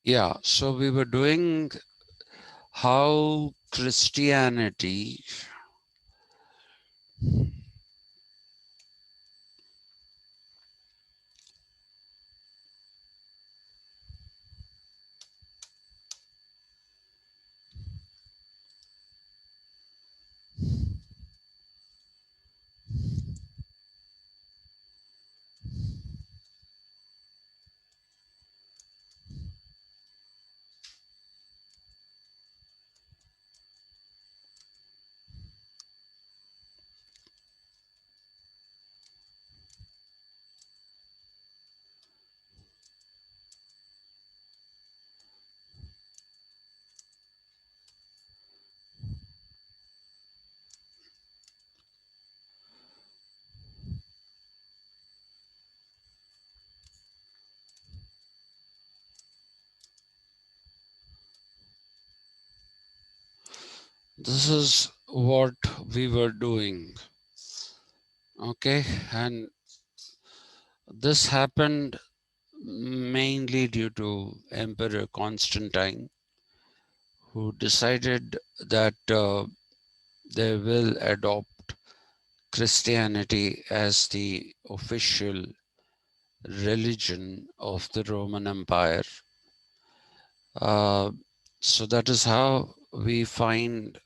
Yeah, so we were doing how Christianity this is what we were doing. Okay, and this happened mainly due to Emperor Constantine, who decided that they will adopt Christianity as the official religion of the Roman Empire. Uh, so that is how we find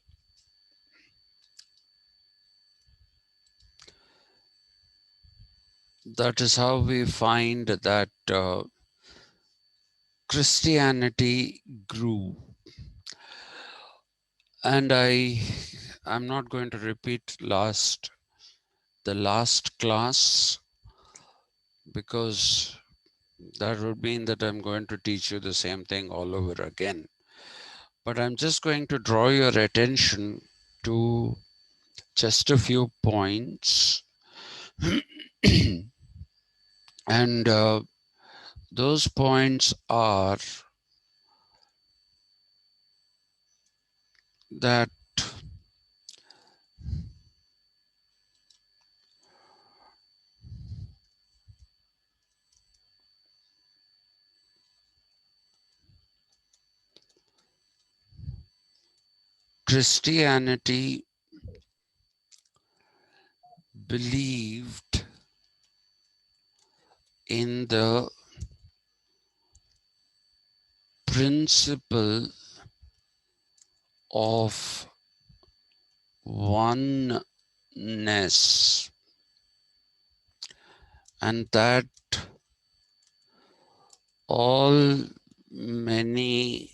that Christianity grew. And I'm not going to repeat the last class, because that would mean that I'm going to teach you the same thing all over again. But I'm just going to draw your attention to just a few points. And those points are that Christianity believed in the principle of oneness, and that all manyness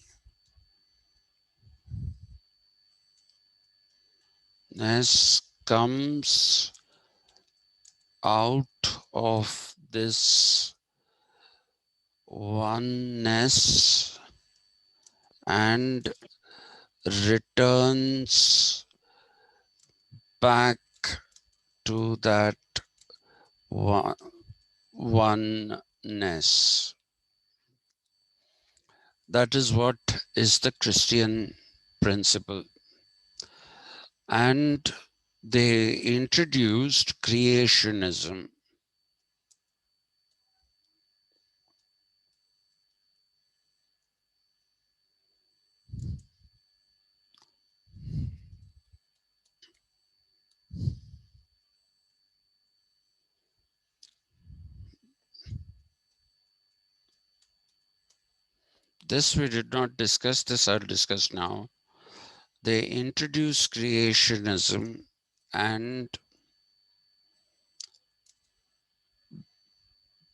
comes out of this oneness and returns back to that oneness. That is what is the Christian principle. And they introduced creationism. This we did not discuss, this I'll discuss now. They introduced creationism and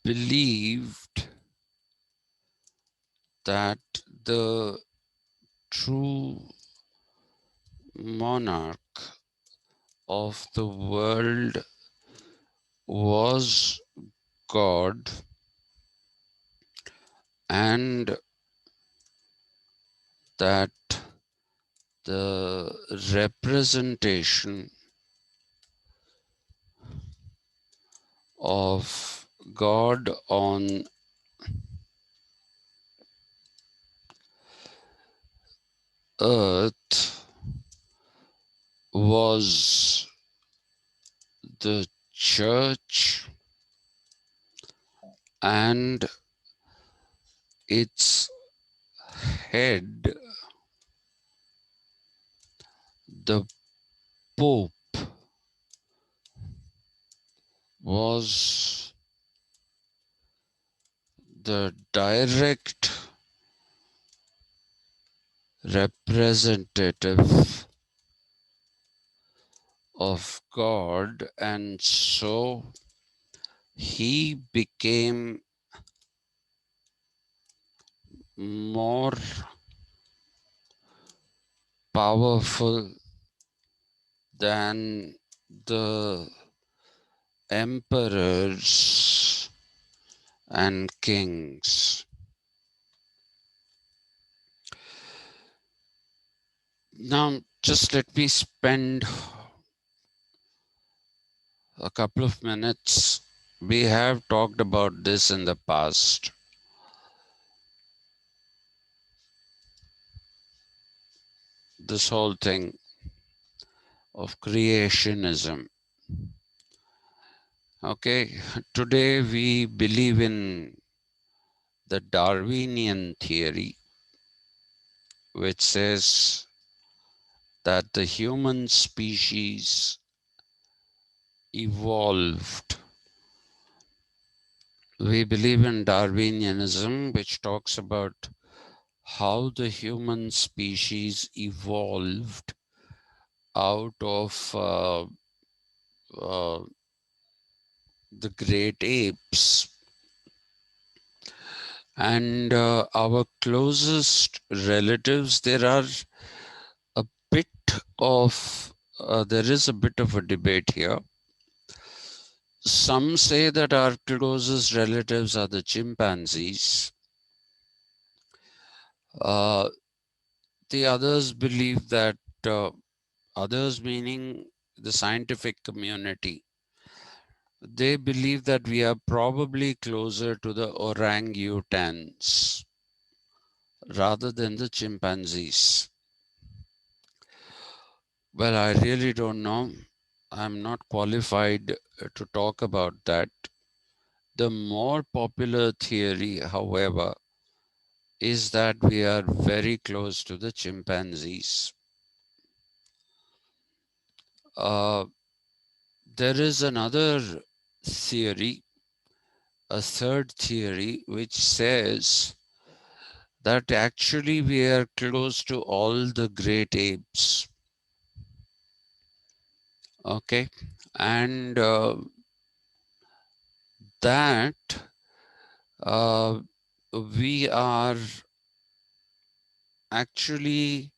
believed that the true monarch of the world was God, and that the representation of God on earth was the church and its head, the Pope was the direct representative of God, and so he became more powerful than the emperors and kings. Now, just let me spend a couple of minutes. We have talked about this in the past. This whole thing of creationism. Okay, today we believe in the Darwinian theory, which says that the human species evolved. We believe in Darwinianism, which talks about how the human species evolved out of uh, the great apes. And our closest relatives, a bit there is a bit of a debate here. Some say that our closest relatives are the chimpanzees. Uh, the others believe that, others meaning the scientific community, they believe that we are probably closer to the orangutans rather than the chimpanzees. Well, I really don't know. I'm not qualified to talk about that. The more popular theory, however, is that we are very close to the chimpanzees. Uh, there is another theory, a third theory, which says that actually we are close to all the great apes. Okay, and that uh, we are actually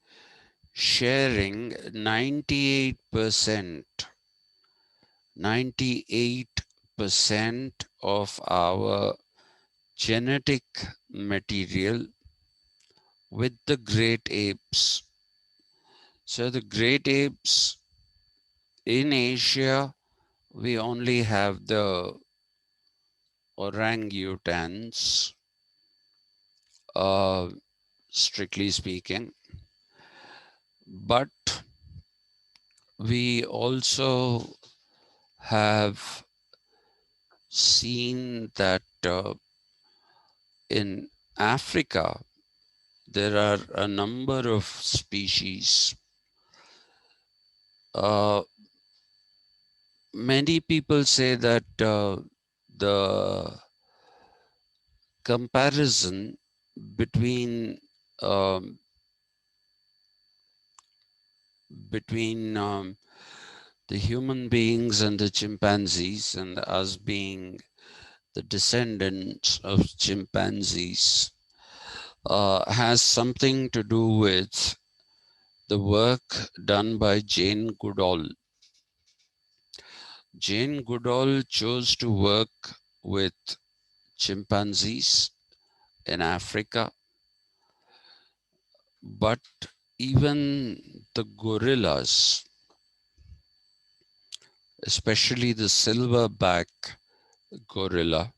sharing 98% of our genetic material with the great apes. So the great apes in Asia, we only have the orangutans, uh, strictly speaking, but we also have seen that in Africa, there are a number of species. Uh, Many people say that the comparison between um, between the human beings and the chimpanzees, and us being the descendants of chimpanzees, has something to do with the work done by Jane Goodall. Jane Goodall chose to work with chimpanzees in Africa, but even the gorillas, especially the silverback gorilla,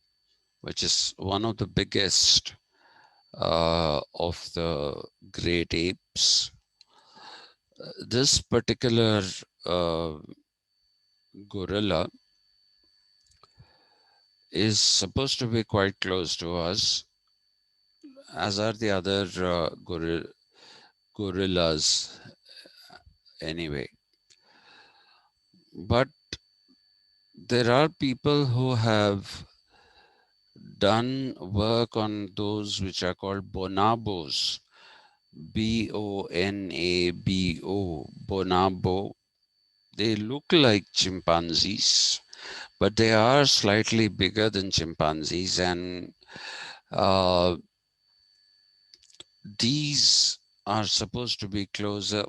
which is one of the biggest of the great apes, this particular uh, gorilla is supposed to be quite close to us, as are the other gorillas anyway. But there are people who have done work on those which are called bonobos, Bonabo, bonobo. They look like chimpanzees, but they are slightly bigger than chimpanzees, and uh, these are supposed to be closer.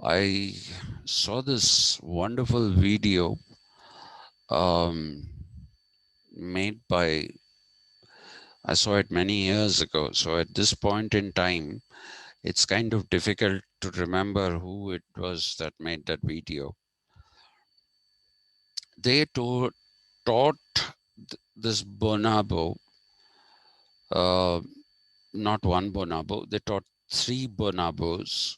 I saw this wonderful video um, made by, I saw it many years ago. So at this point in time, it's kind of difficult to remember who it was that made that video. They taught this bonobo, uh, not one bonobo, they taught three bonobos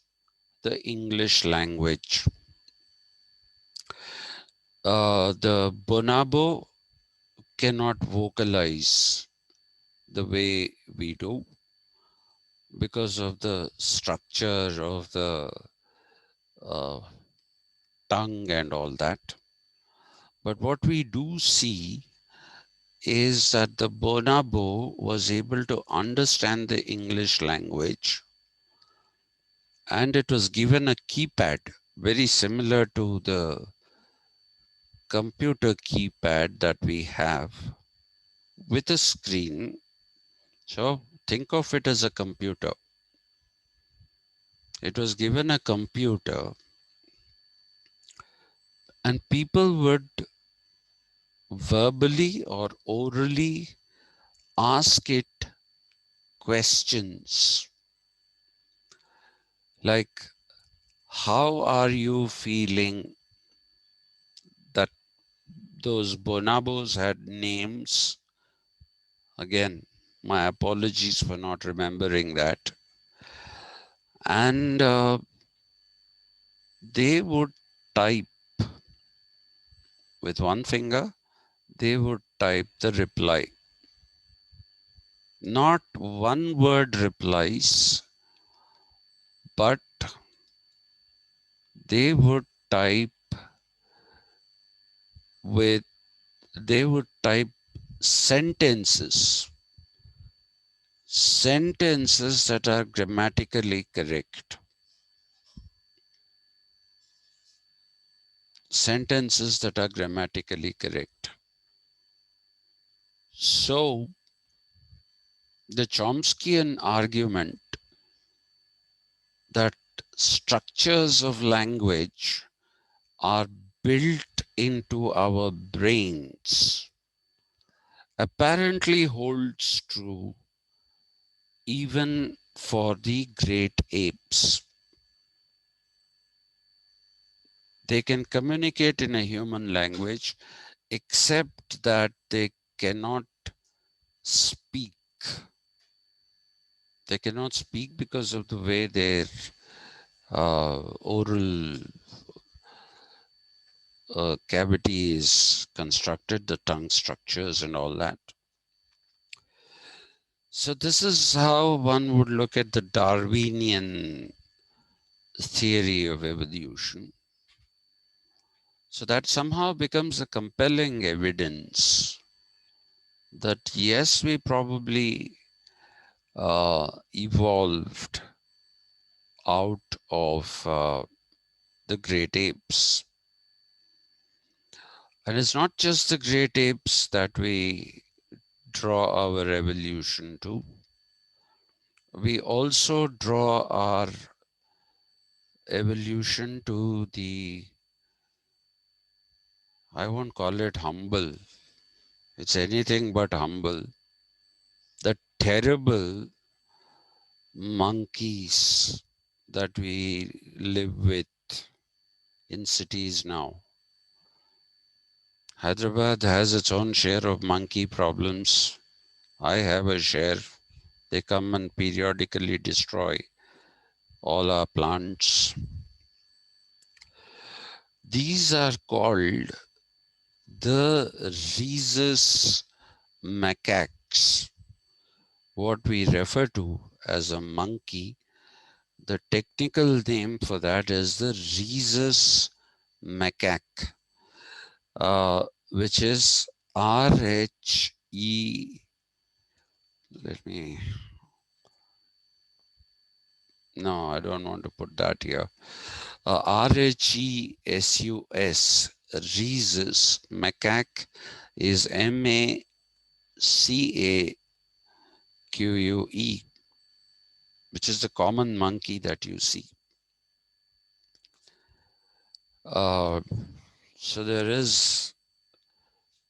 the English language. The bonobo cannot vocalize the way we do because of the structure of the uh, tongue and all that. But what we do see is that the bonobo was able to understand the English language, and it was given a keypad very similar to the computer keypad that we have with a screen. So think of it as a computer. It was given a computer, and people would verbally or orally ask it questions like, how are you feeling? That those bonobos had names. Again, my apologies for not remembering that. And they would type with one finger, they would type the reply. Not one word replies, but they would type with, they would type sentences, sentences that are grammatically correct, sentences that are grammatically correct. So the Chomskyan argument that structures of language are built into our brains apparently holds true even for the great apes. They can communicate in a human language, except that they cannot speak. They cannot speak because of the way their oral cavity is constructed, the tongue structures and all that. So this is how one would look at the Darwinian theory of evolution. So that somehow becomes a compelling evidence that yes, we probably evolved out of the great apes. And it's not just the great apes that we draw our evolution to. We also draw our evolution to the, I won't call it humble, it's anything but humble, the terrible monkeys that we live with in cities now. Hyderabad has its own share of monkey problems. I have a share. They come and periodically destroy all our plants. These are called the rhesus macaques. what we refer to as a monkey, the technical name for that is the rhesus macaque, which is R-H-E, let me, no, I don't want to put that here. R-H-E-S-U-S, rhesus macaque is M-A-C-A-Q-U-E, which is the common monkey that you see. Uh, so there is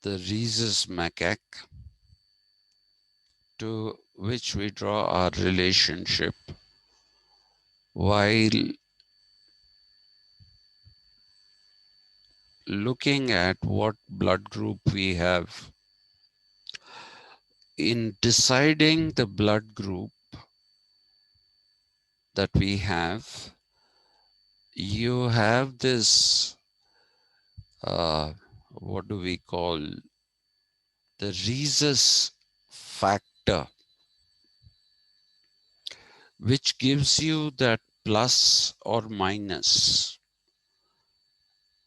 the rhesus macaque, to which we draw our relationship while looking at what blood group we have. In deciding the blood group that we have, you have this, what do we call, the rhesus factor, which gives you that plus or minus,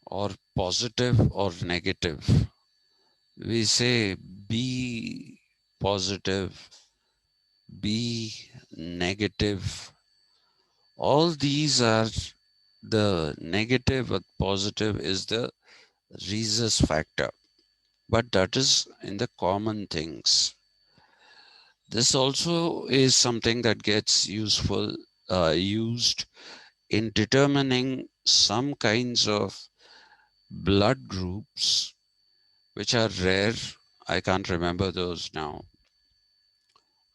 or positive or negative. We say B positive, B negative. All these are the negative or positive is the rhesus factor, but that is in the common things. This also is something that gets used in determining some kinds of blood groups which are rare. I can't remember those now.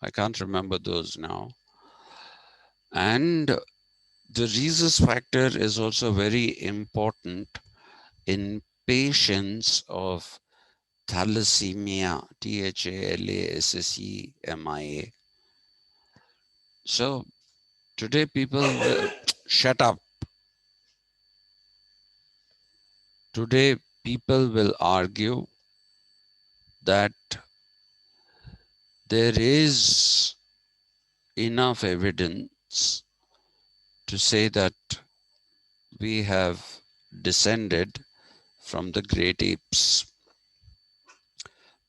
I can't remember those now. And the rhesus factor is also very important in patients of thalassemia, Thalassemia. So today people will, shut up. Today people will argue that there is enough evidence to say that we have descended from the great apes.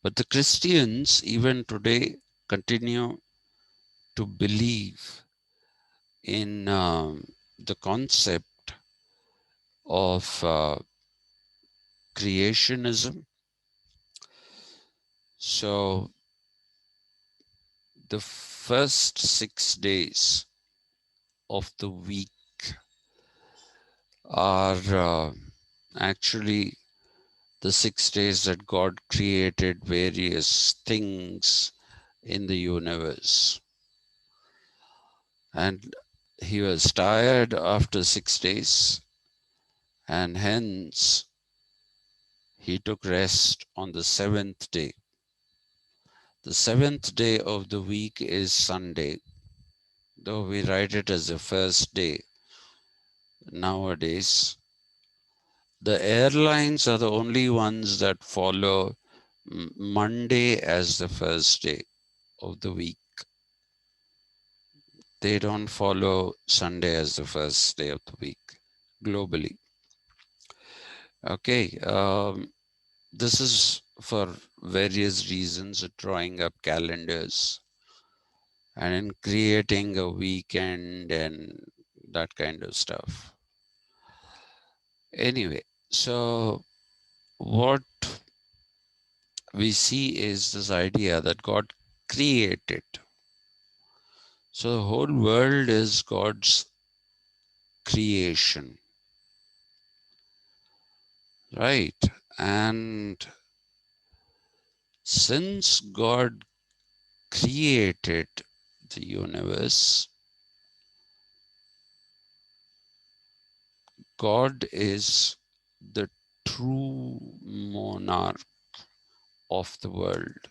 But the Christians, even today, continue to believe in the concept of creationism. So the first 6 days of the week are actually the 6 days that God created various things in the universe. And he was tired after 6 days, and hence he took rest on the seventh day. The seventh day of the week is Sunday, though we write it as the first day nowadays. The airlines are the only ones that follow Monday as the first day of the week. They don't follow Sunday as the first day of the week globally. Okay, this is for various reasons, drawing up calendars and in creating a weekend and that kind of stuff. Anyway, so what we see is this idea that God created. So the whole world is God's creation, right? And since God created the universe, God is the true monarch of the world.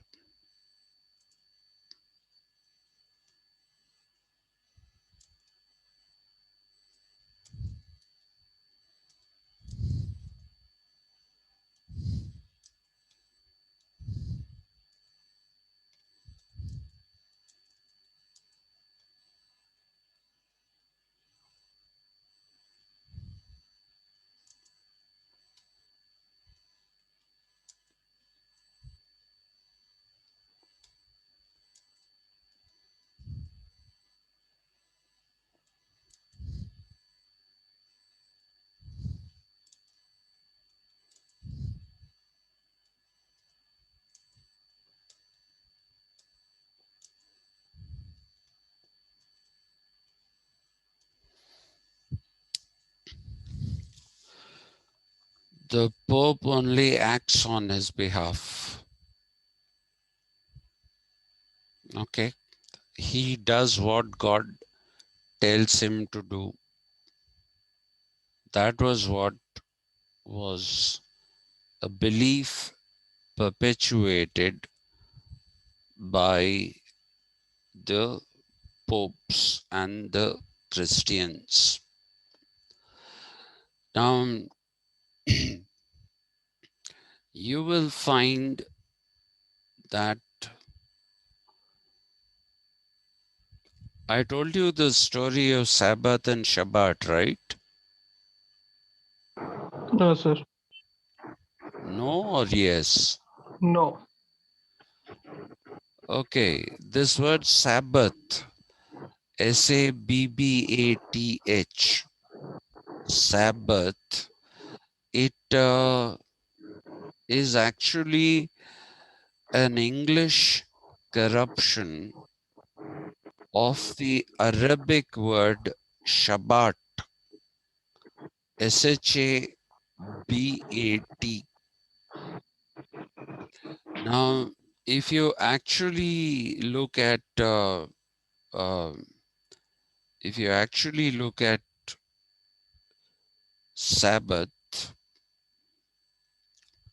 The Pope only acts on his behalf. Okay? He does what God tells him to do. That was what was a belief perpetuated by the popes and the Christians. Now, you will find that I told you the story of Sabbath and Shabat, right? No, sir. No or yes? No. Okay, this word Sabbath, Sabbath, Sabbath, it is actually an English corruption of the Arabic word Shabat, Shabat. Now, if you actually look at uh, if you actually look at Sabbath,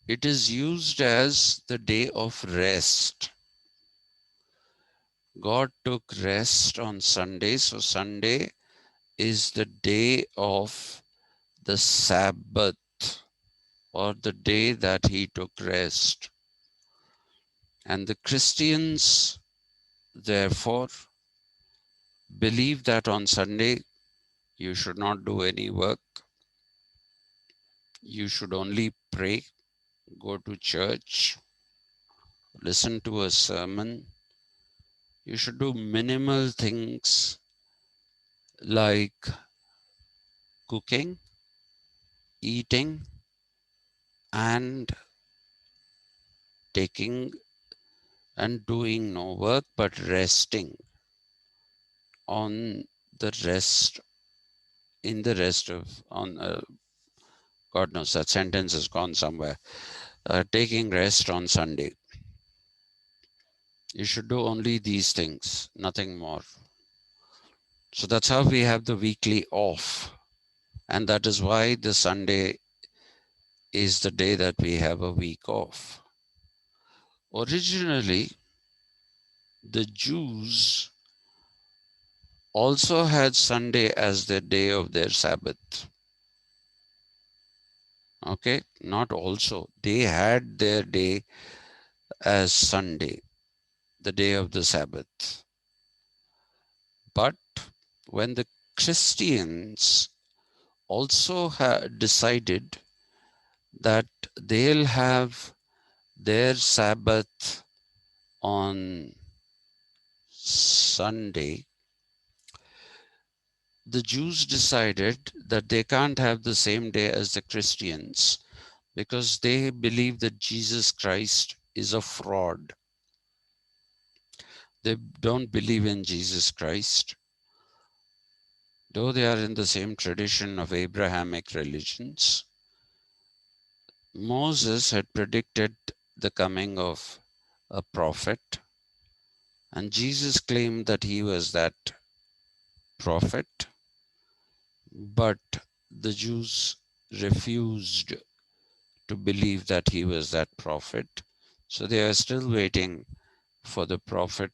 it is used as the day of rest. God took rest on Sunday, so Sunday is the day of the Sabbath, or the day that he took rest. And the Christians, therefore, believe that on Sunday you should not do any work. You should only pray, go to church, listen to a sermon. You should do minimal things like cooking, eating, and taking and doing no work, but resting on the rest, in the rest of, on, God knows that sentence has gone somewhere. Taking rest on Sunday. You should do only these things, nothing more. So that's how we have the weekly off. And that is why the Sunday is the day that we have a week off. Originally, the Jews also had Sunday as the day of their Sabbath. Okay, not also. They had their day as Sunday, the day of the Sabbath. But when the Christians also decided that they'll have their Sabbath on Sunday, the Jews decided that they can't have the same day as the Christians because they believe that Jesus Christ is a fraud. They don't believe in Jesus Christ, though they are in the same tradition of Abrahamic religions. Moses had predicted the coming of a prophet, and Jesus claimed that he was that prophet, but the Jews refused to believe that he was that prophet. So they are still waiting for the prophet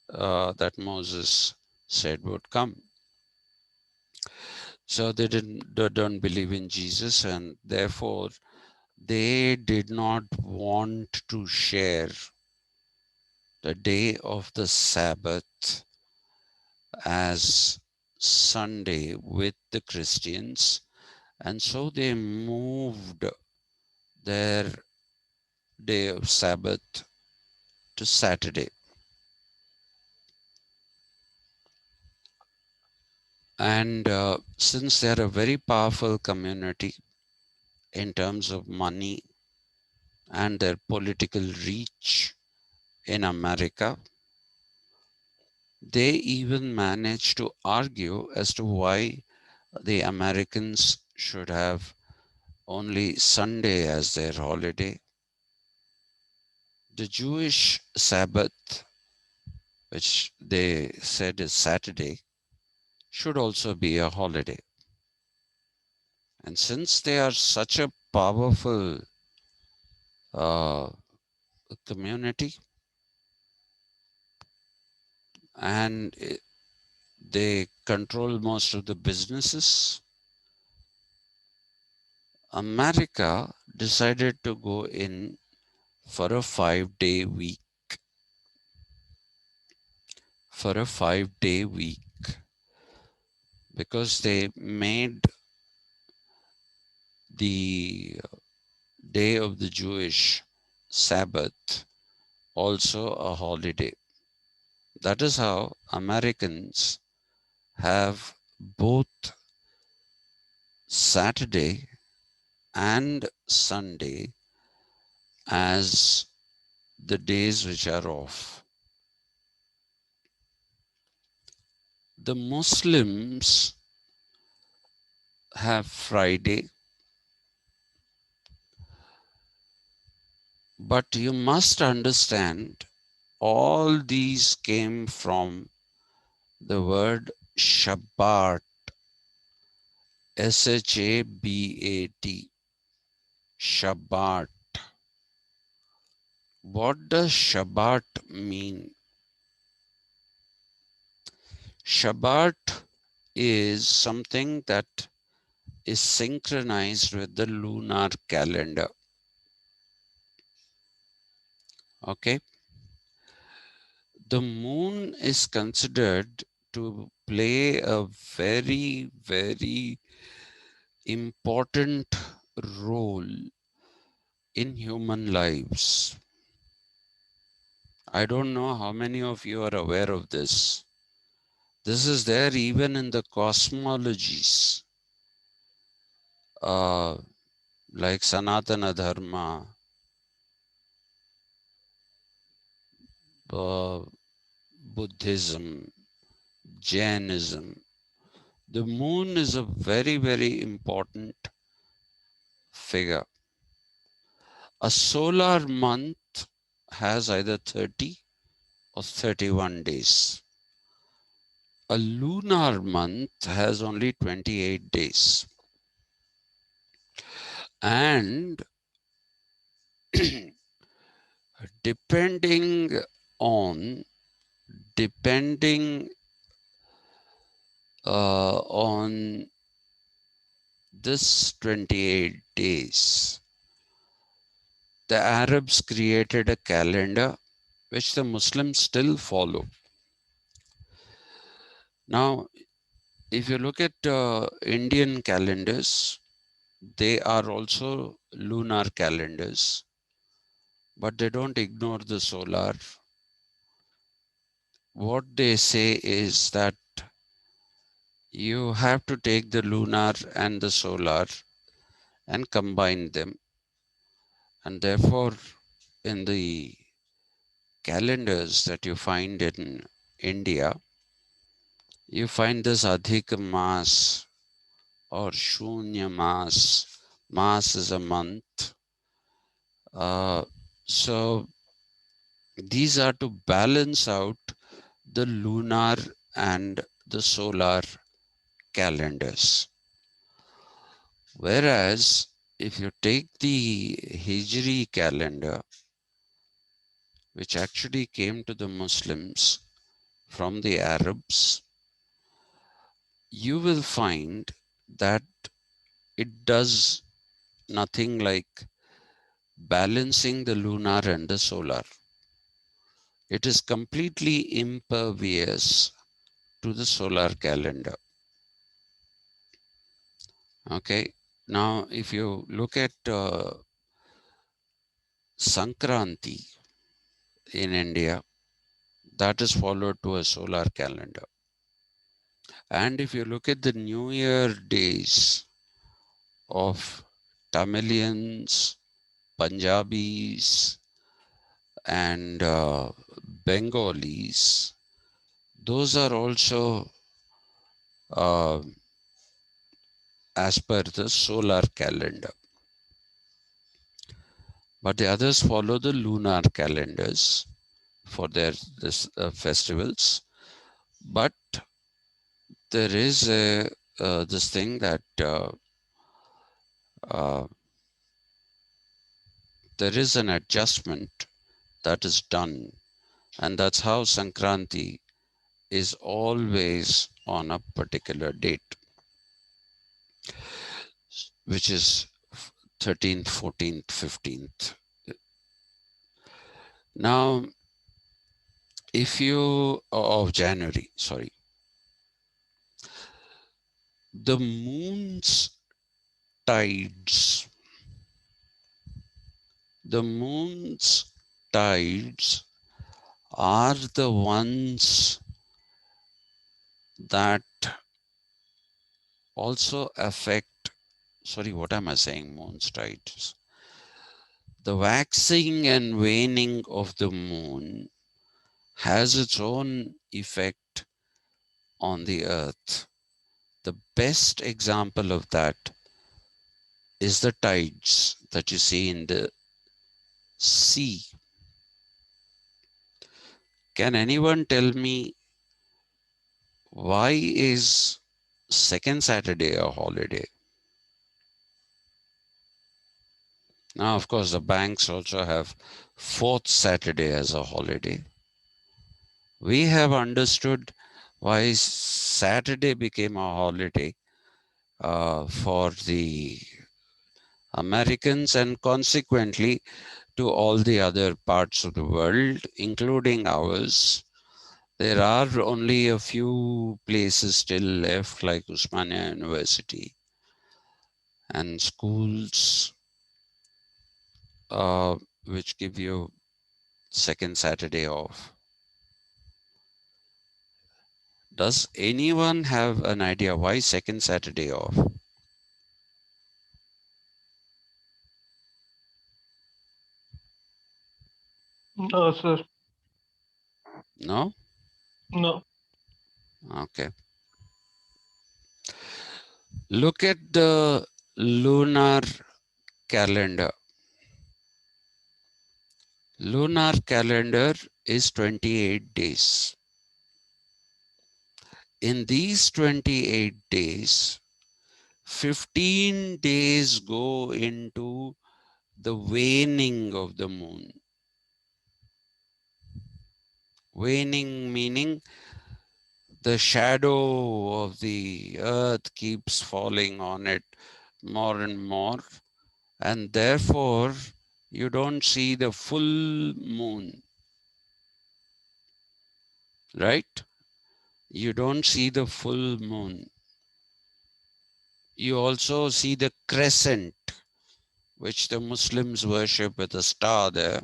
that Moses said would come. So they don't believe in Jesus, and therefore they did not want to share the day of the Sabbath as Sunday with the Christians, and so they moved their day of Sabbath to Saturday. And since they're a very powerful community in terms of money and their political reach in America, they even managed to argue as to why the Americans should have only Sunday as their holiday. The Jewish Sabbath, which they said is Saturday, should also be a holiday. And since they are such a powerful uh, community and they control most of the businesses, America decided to go in for a 5-day week. For a 5-day week, because they made the day of the Jewish Sabbath also a holiday. That is how Americans have both Saturday and Sunday as the days which are off. The Muslims have Friday, but you must understand all these came from the word Shabbat, Shabbat, Shabbat. What does Shabbat mean? Shabbat is something that is synchronized with the lunar calendar. Okay. The moon is considered to play a very, very important role in human lives. I don't know how many of you are aware of this. This is there even in the cosmologies, uh, like Sanatana Dharma, uh, Buddhism, Jainism. The moon is a very, very important figure. A solar month has either 30 or 31 days. A lunar month has only 28 days. And depending on depending on this 28 days, the Arabs created a calendar which the Muslims still follow. Now, if you look at Indian calendars, they are also lunar calendars, but they don't ignore the solar. What they say is that you have to take the lunar and the solar and combine them. And therefore, in the calendars that you find in India, you find this Adhik Mas or Shunya Mas. Mas is a month. So these are to balance out the lunar and the solar calendars. Whereas if you take the Hijri calendar, which actually came to the Muslims from the Arabs, you will find that it does nothing like balancing the lunar and the solar. It is completely impervious to the solar calendar. Okay. Now, if you look at Sankranti in India, that is followed to a solar calendar. And if you look at the New Year days of Tamilians, Punjabis, and Bengalis, those are also uh, as per the solar calendar. but the others follow the lunar calendars for their festivals. But there is this thing that uh, there is an adjustment that is done, and that's how Sankranti is always on a particular date, which is 13th, 14th, 15th. Now, if you, of January, sorry, the moon's tides, the moon's tides are the ones that also affect, sorry, what am I saying? Moon's tides. The waxing and waning of the moon has its own effect on the earth. The best example of that is the tides that you see in the sea. Can anyone tell me why is second Saturday a holiday? Now, of course, the banks also have fourth Saturday as a holiday. We have understood why Saturday became a holiday for the Americans and consequently to all the other parts of the world, including ours. There are only a few places still left, like Usmania University and schools, which give you second Saturday off. Does anyone have an idea why second Saturday off? No, sir. No? No. Okay. Look at the lunar calendar. Lunar calendar is 28 days. In these 28 days, 15 days go into the waning of the moon. Waning meaning the shadow of the earth keeps falling on it more and more, and therefore you don't see the full moon, right? You don't see the full moon. You also see the crescent, which the Muslims worship with a star there.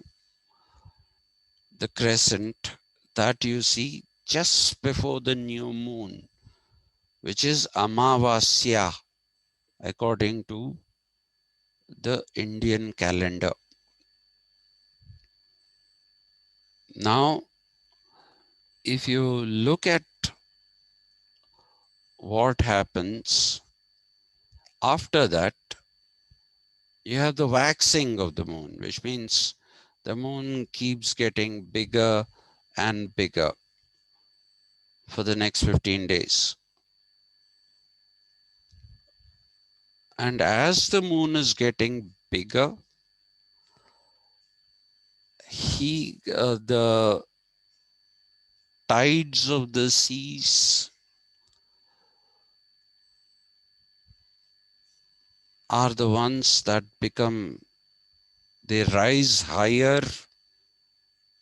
The crescent that you see just before the new moon, which is Amavasya, according to the Indian calendar. Now, if you look at what happens after that, you have the waxing of the moon, which means the moon keeps getting bigger and bigger for the next 15 days. And as the moon is getting bigger, the tides of the seas are the ones that they rise higher,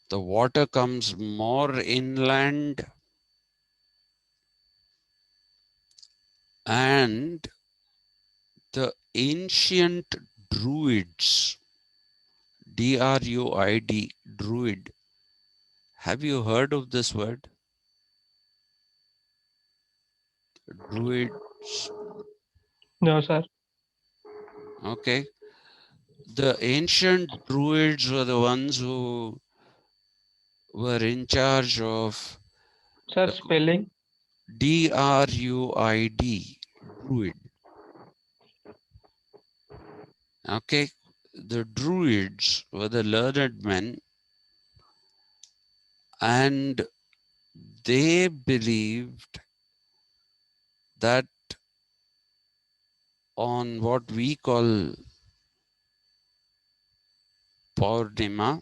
the water comes more inland, and the ancient druids, D-R-U-I-D, druid. Have you heard of this word? Druids. No, sir. Okay. The ancient druids were the ones who were in charge of Sir, the spelling. D-R-U-I-D, druid. Okay. the Druids were the learned men, and they believed that on what we call Purnima,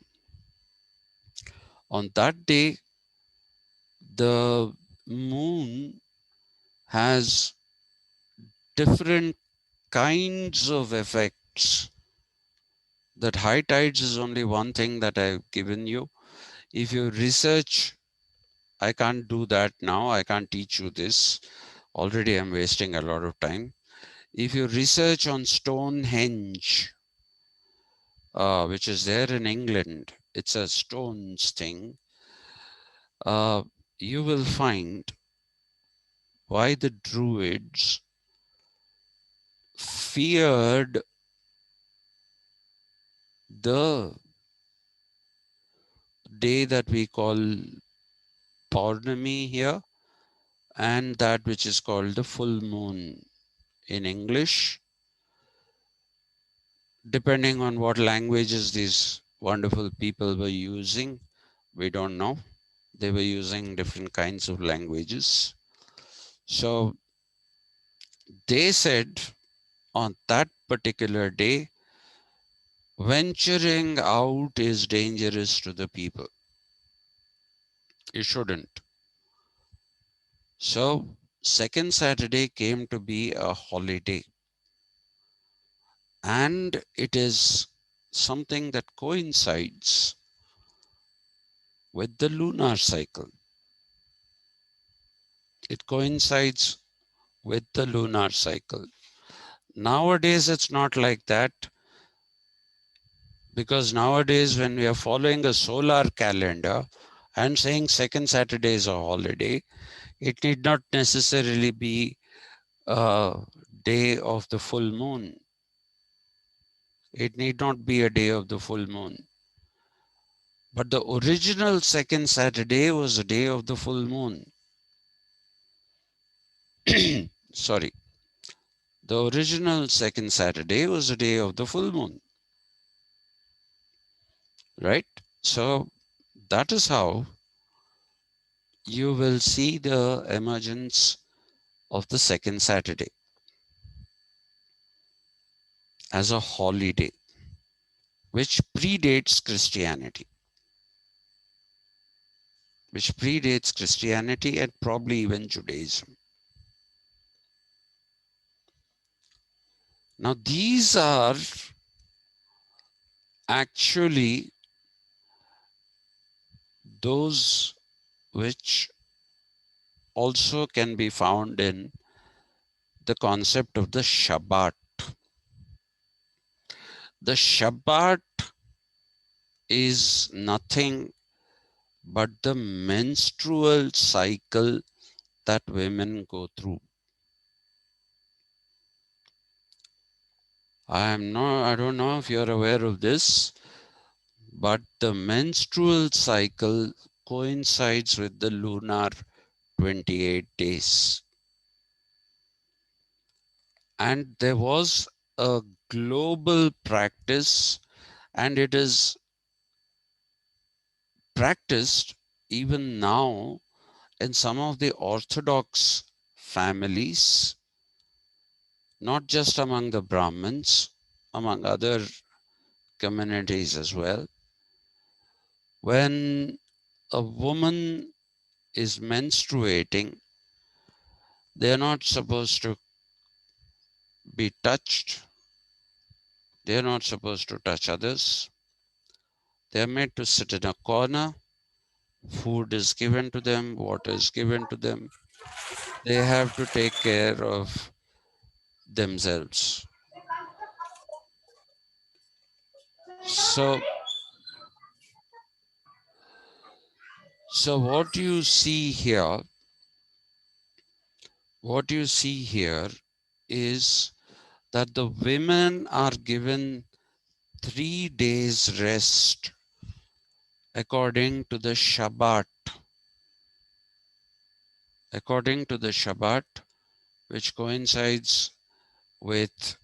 on that day, the moon has different kinds of effects. That high tides is only one thing that I've given you. If you research, I can't do that now. I can't teach you this. Already I'm wasting a lot of time. If you research on Stonehenge, which is there in England, it's a stones thing, uh, you will find why the Druids feared the day that we call Purnami here, and that which is called the full moon in English, depending on what languages these wonderful people were using. We don't know. They were using different kinds of languages. So they said on that particular day, venturing out is dangerous to the people. You shouldn't. So, second Saturday came to be a holiday, and it is something that coincides with the lunar cycle. It coincides with the lunar cycle. Nowadays, it's not like that, because nowadays, when we are following a solar calendar and saying second Saturday is a holiday, it need not necessarily be a day of the full moon. It need not be a day of the full moon. But the original second Saturday was a day of the full moon. Sorry. The original second Saturday was a day of the full moon, right? So that is how you will see the emergence of the second Saturday as a holiday, which predates Christianity, and probably even Judaism. Now, these are actually those which also can be found in the concept of the Shabat. The Shabat is nothing but the menstrual cycle that women go through. I don't know if you're aware of this, but the menstrual cycle coincides with the lunar 28 days. And there was a global practice, and it is practiced even now in some of the Orthodox families, not just among the Brahmins, among other communities as well. When a woman is menstruating, they're not supposed to be touched, they're not supposed to touch others. They're made to sit in a corner, food is given to them, water is given to them. They have to take care of themselves. So, so what you see here is that the women are given 3 days rest according to the Shabat, which coincides with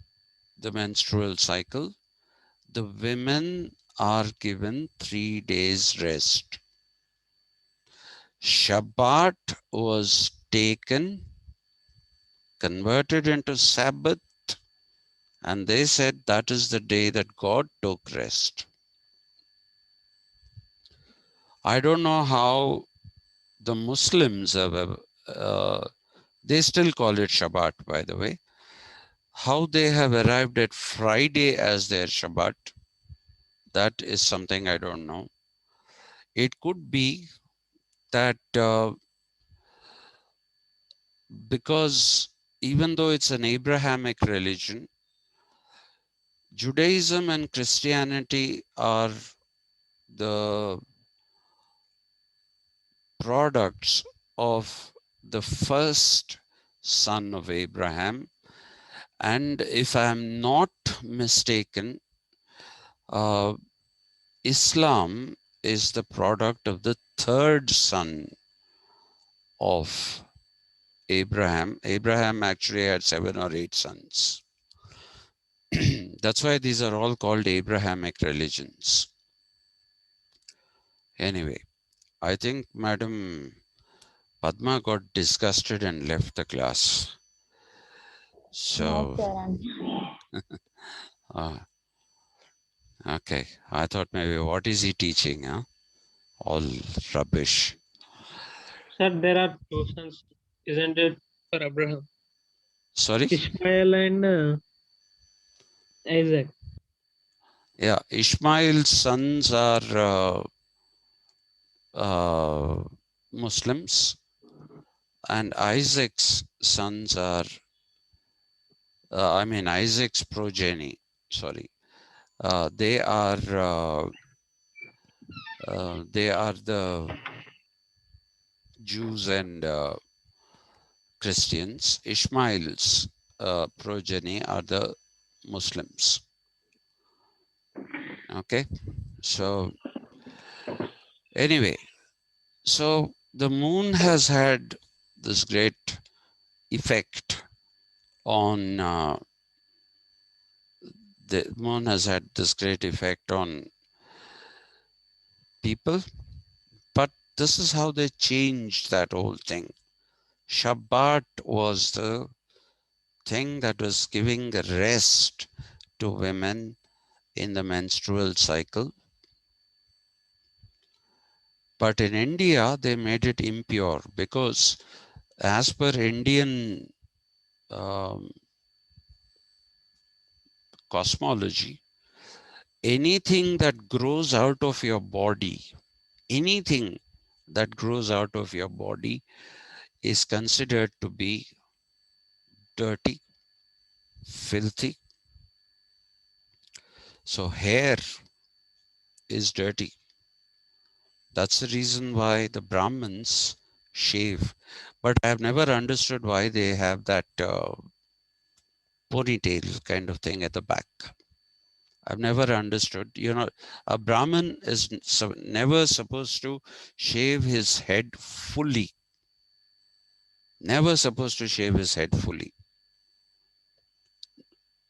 the menstrual cycle. the women are given 3 days rest. Shabbat was taken, converted into Sabbath, and they said that is the day that God took rest. I don't know how the Muslims have, they still call it Shabbat, by the way. How they have arrived at Friday as their Shabbat, that is something I don't know. It could be that because even though it's an Abrahamic religion, Judaism and Christianity are the products of the first son of Abraham. And if I'm not mistaken, uh, Islam is the product of the third son of Abraham. Abraham actually had 7 or 8 sons. That's why these are all called Abrahamic religions. Anyway, I think Madam Padma got disgusted and left the class. No, So, sir. I'm uh, okay. I thought maybe what is he teaching? Huh? All rubbish. Sir, there are two sons, isn't it, for Abraham? Sorry? Ishmael and Isaac. Yeah, Ishmael's sons are Muslims, and Isaac's sons are, Isaac's progeny. Sorry, they are the Jews and Christians. Ishmael's progeny are the Muslims. Okay, so anyway, so the moon has had this great effect on the moon has had this great effect on people, but this is how they changed that whole thing. Shabbat was the thing that was giving rest to women in the menstrual cycle. But in India, they made it impure because, as per Indian um, cosmology, anything that grows out of your body, anything that grows out of your body is considered to be dirty, filthy. So, hair is dirty. That's the reason why the Brahmins shave. But I've never understood why they have that ponytail kind of thing at the back. I've never understood. A Brahmin is never supposed to shave his head fully. Never supposed to shave his head fully.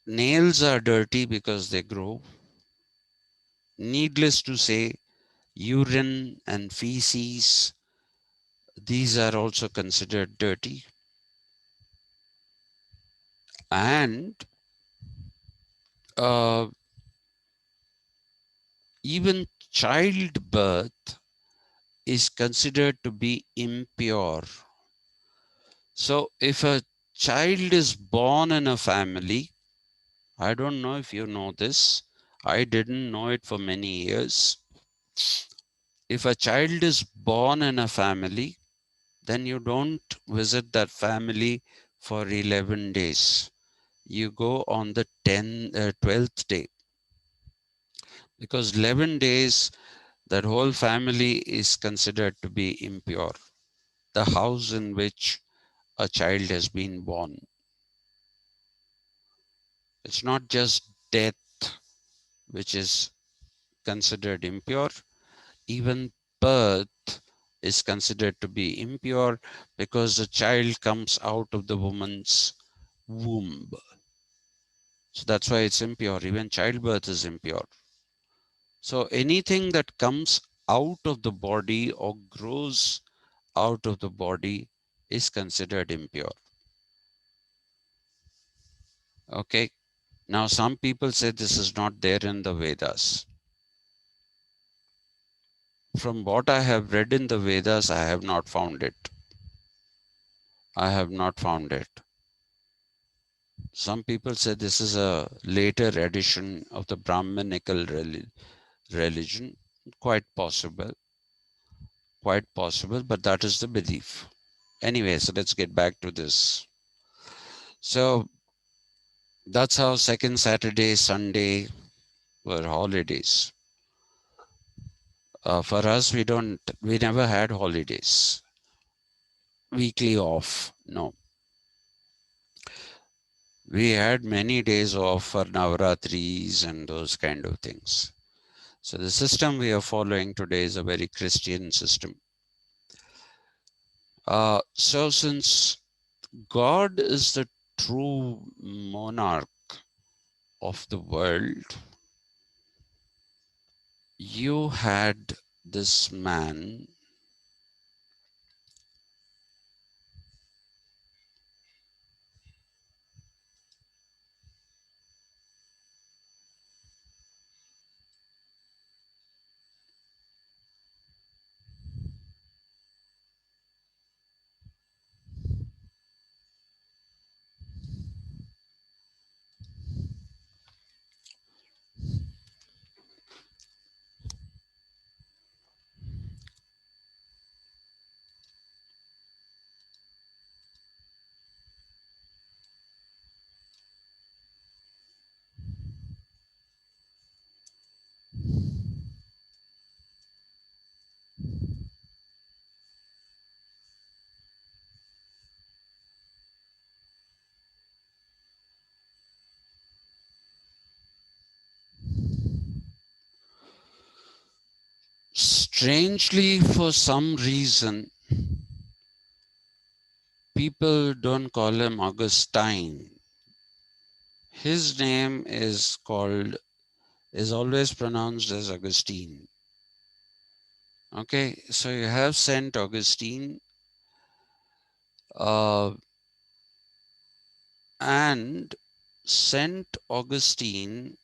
Nails are dirty because they grow. Needless to say, urine and feces, these are also considered dirty. And uh, even childbirth is considered to be impure. So if a child is born in a family, I don't know if you know this, I didn't know it for many years. If a child is born in a family, then you don't visit that family for 11 days. You go on the 12th day, because 11 days that whole family is considered to be impure. The house in which a child has been born. It's not just death which is considered impure, even birth is considered to be impure because the child comes out of the woman's womb. So that's why it's impure. Even childbirth is impure. So anything that comes out of the body or grows out of the body is considered impure. Okay. Now, some people say this is not there in the Vedas. From what I have read in the Vedas, I have not found it. I have not found it. Some people say this is a later addition of the Brahmanical religion. Quite possible. Quite possible, but that is the belief. Anyway, so let's get back to this. So that's how second Saturday, Sunday were holidays. For us, we never had holidays, weekly off. No, we had many days off for Navratris and those kind of things. So the system we are following today is a very Christian system. So since God is the true monarch of the world, you had this man, strangely, for some reason, people don't call him Augustine. His name is always pronounced as Augustine. Okay, so you have Saint Augustine, uh, and Saint Augustine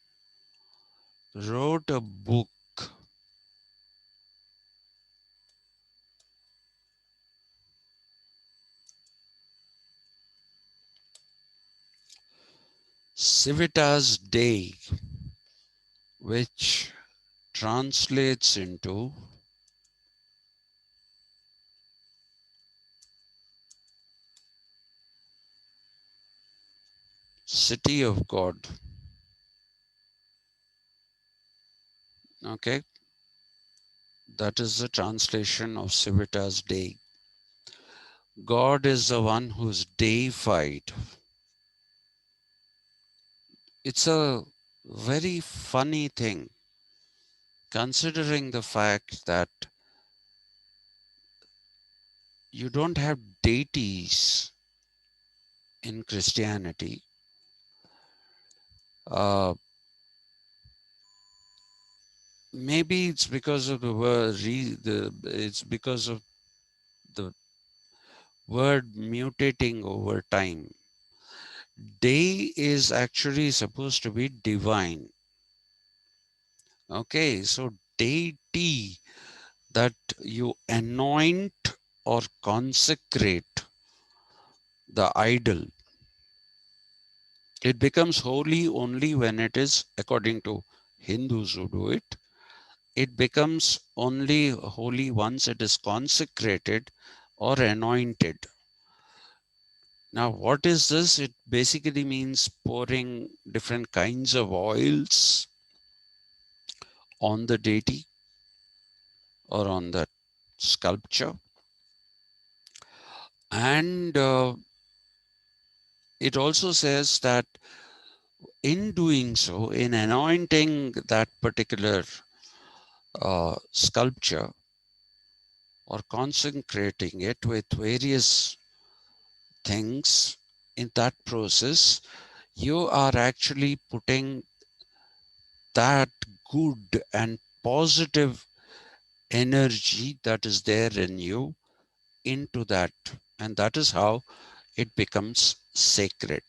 wrote a book, Civitas Dei, which translates into City of God. Okay, that is the translation of Civitas Dei. God is the one who's deified. It's a very funny thing, considering the fact that you don't have deities in Christianity. Uh, Maybe it's because of the word, it's because of the word mutating over time. Dei is actually supposed to be divine. Okay, so deity, that you anoint or consecrate the idol. It becomes holy only when it is, according to Hindus who do it, it becomes only holy once it is consecrated or anointed. Now, what is this? It basically means pouring different kinds of oils on the deity or on the sculpture. And it also says that in doing so, in anointing that particular sculpture or consecrating it with various things, in that process, you are actually putting that good and positive energy that is there in you into that. And that is how it becomes sacred.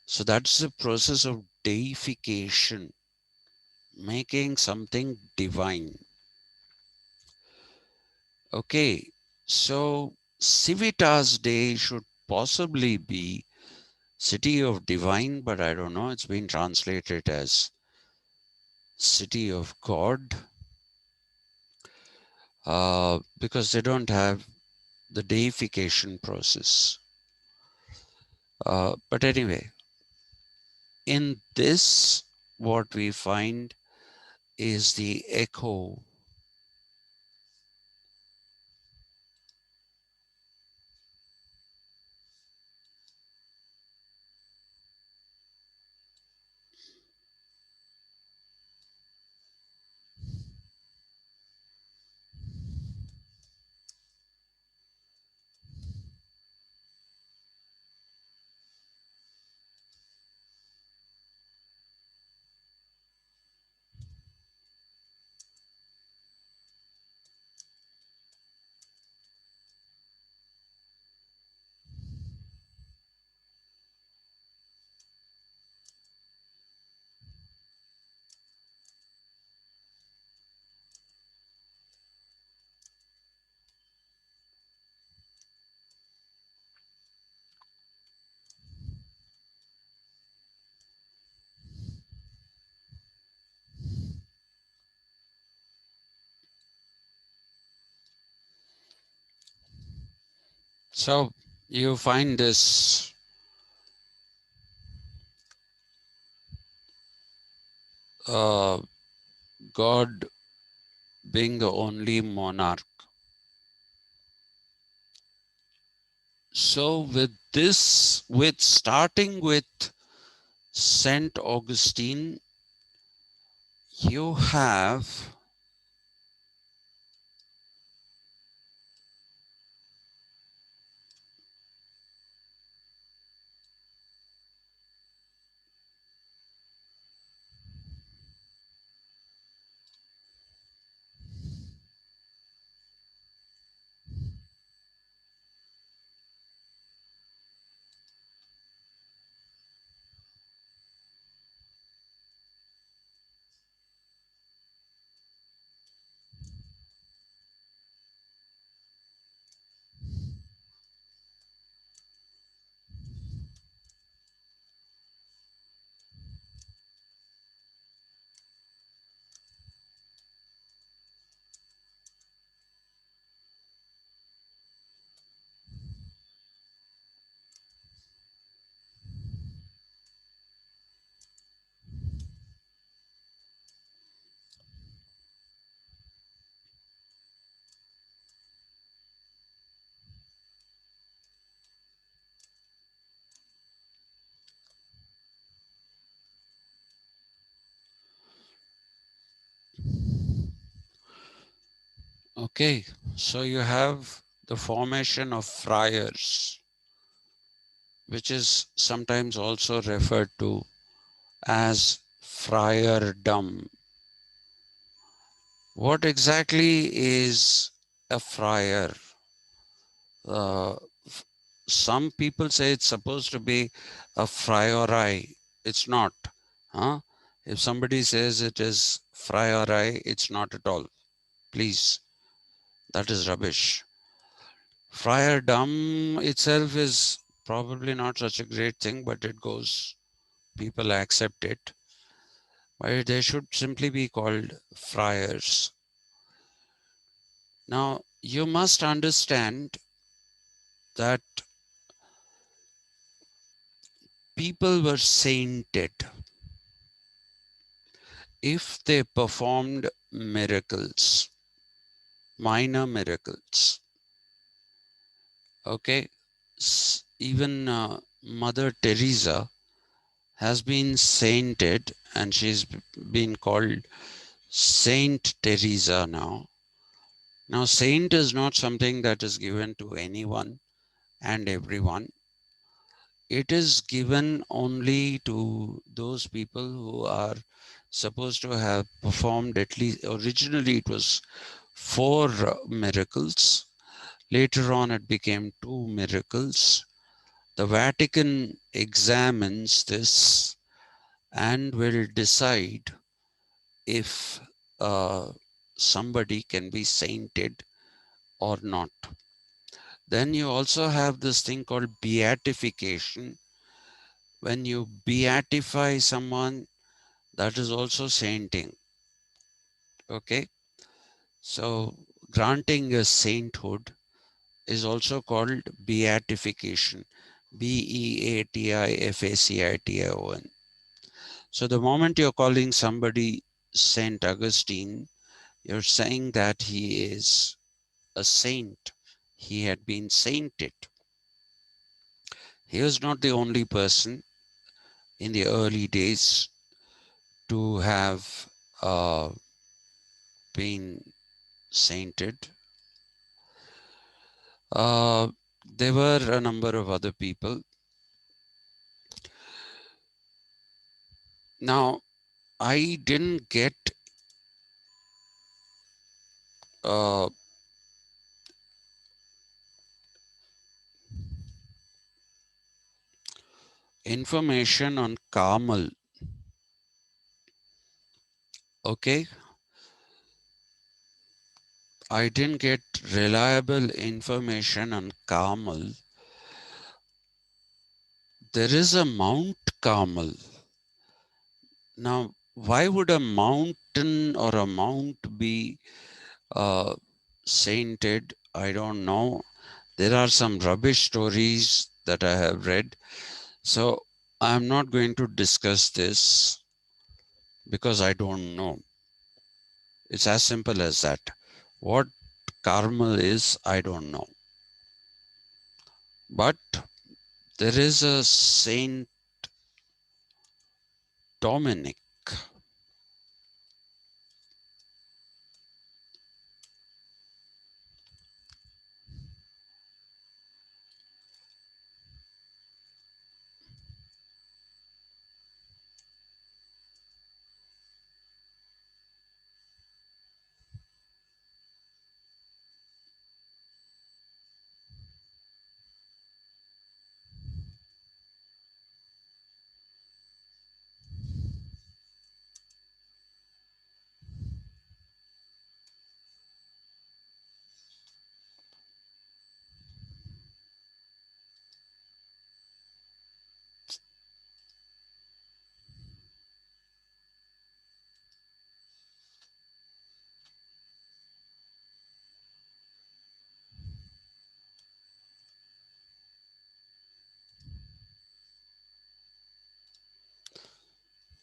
So that's the process of deification, making something divine. Okay, so Civitas Day should possibly be City of Divine, but I don't know. It's been translated as City of God because they don't have the deification process. But anyway, in this, what we find is the echo. So you find this uh, God being the only monarch. So with starting with St Augustine, you have okay. So you have the formation of friars, which is sometimes also referred to as friardom. What exactly is a friar? Uh, some people say it's supposed to be a friari. It's not. Huh? If somebody says it is friari, it's not at all. Please, that is rubbish. Friardom itself is probably not such a great thing, but it goes, people accept it. But they should simply be called friars. Now, you must understand that people were sainted if they performed miracles, minor miracles. Okay, even Mother Teresa has been sainted and she's been called Saint Teresa now. Now, saint is not something that is given to anyone and everyone. it is given only to those people who are supposed to have performed, at least originally it was four miracles. Later on, it became two miracles. The Vatican examines this and will decide if somebody can be sainted or not. Then you also have this thing called beatification. When you beatify someone, that is also sainting. Okay, so granting a sainthood is also called beatification. Beatification. So the moment you're calling somebody Saint Augustine, you're saying that he is a saint. He had been sainted. He was not the only person in the early days to have been sainted. Uh, there were a number of other people. Now, I didn't get uh, information on Carmel. Okay, I didn't get reliable information on Carmel. There is a Mount Carmel. Now, why would a mountain or a mount be uh, sainted? I don't know. There are some rubbish stories that I have read. So I'm not going to discuss this because I don't know. It's as simple as that. What Carmel is, I don't know. But there is a Saint Dominic.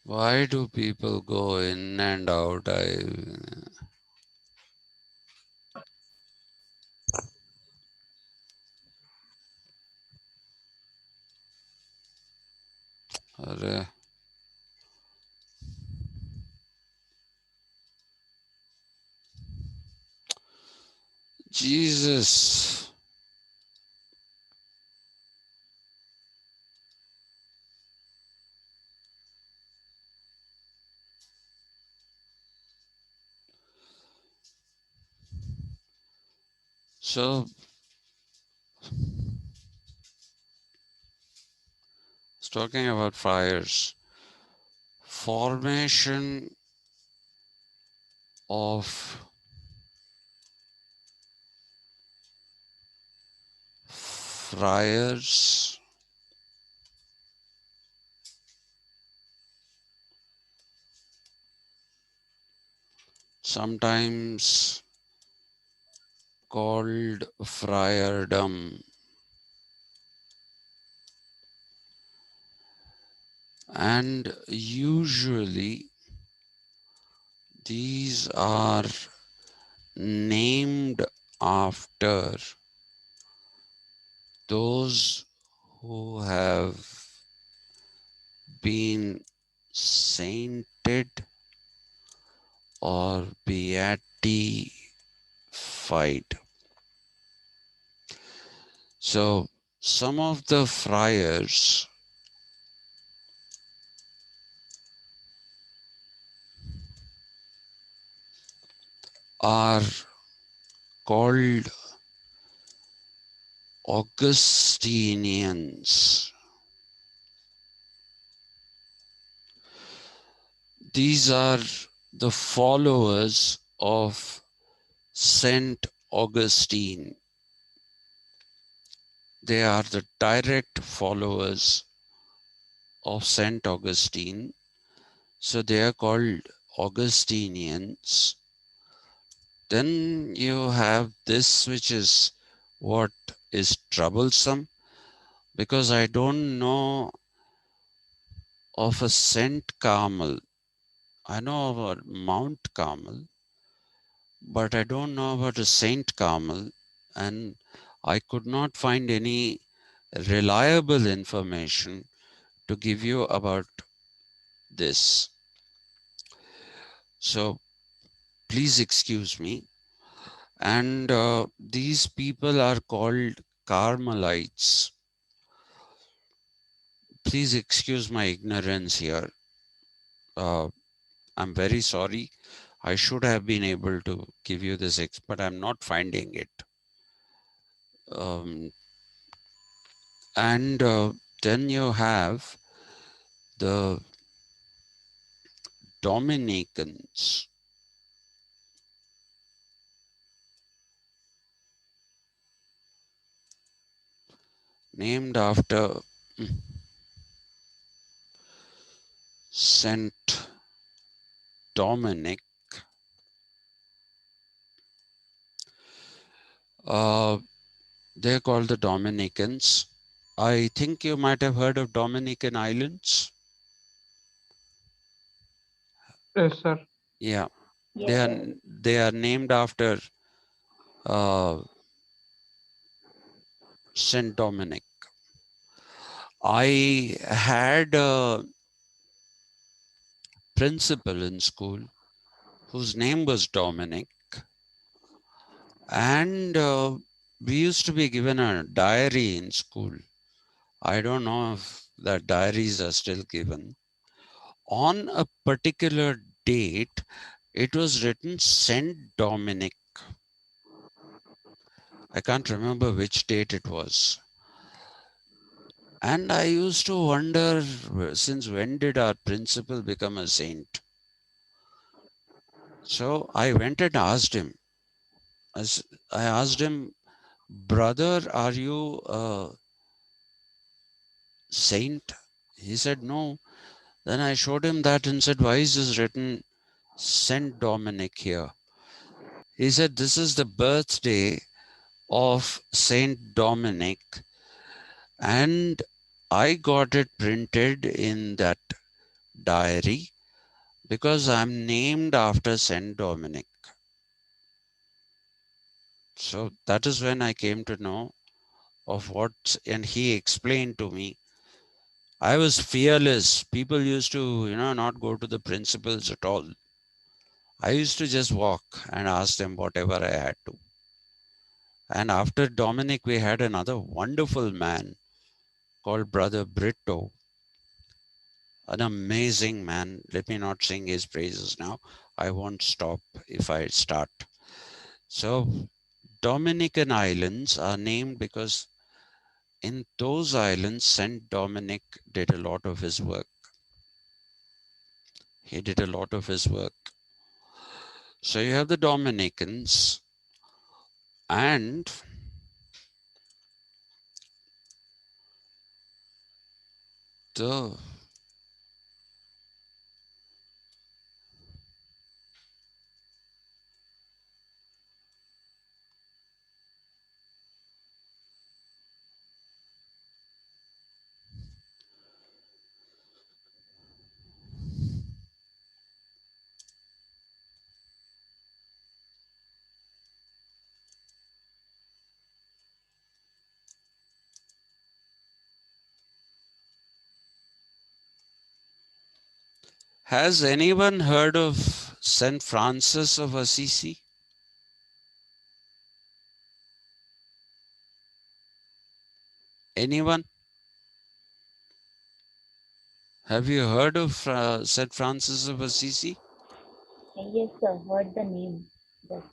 Why do people go in and out? अरे, Jesus. So, it's talking about friars. Formation of friars, sometimes called friardom, and usually these are named after those who have been sainted or beatified. So some of the friars are called Augustinians. These are the followers of St Augustine. They are the direct followers of St Augustine. So they are called Augustinians. Then you have this, which is what is troublesome, because I don't know of a Saint Carmel. I know about Mount Carmel, but I don't know about a Saint Carmel, and I could not find any reliable information to give you about this. So please excuse me. And these people are called Carmelites. Please excuse my ignorance here. Uh, I'm very sorry. I should have been able to give you this, but I'm not finding it. Um, and then you have the Dominicans, named after Saint Dominic. Uh, they're called the Dominicans. I think you might have heard of Dominican Islands. Yes, sir. Yeah, they are named after uh, Saint Dominic. I had a principal in school whose name was Dominic, and we used to be given a diary in school. I don't know if the diaries are still given. On a particular date, it was written Saint Dominic. I can't remember which date it was. And I used to wonder, since when did our principal become a saint? So I went and asked him. As I asked him, brother, are you a saint? He said, no. Then I showed him that and said, why is this written Saint Dominic here? He said, this is the birthday of Saint Dominic, and I got it printed in that diary because I'm named after Saint Dominic. So that is when I came to know of what, and he explained to me. I was fearless. People used to, not go to the principals at all. I used to just walk and ask them whatever I had to. And after Dominic, we had another wonderful man called Brother Brito, an amazing man. Let me not sing his praises now. I won't stop if I start. So, Dominican Islands are named because in those islands, Saint Dominic did a lot of his work. He did a lot of his work. So you have the Dominicans and the Has anyone heard of St. Francis of Assisi? Anyone? Have you heard of St. Francis of Assisi? Yes, sir. Heard the name. But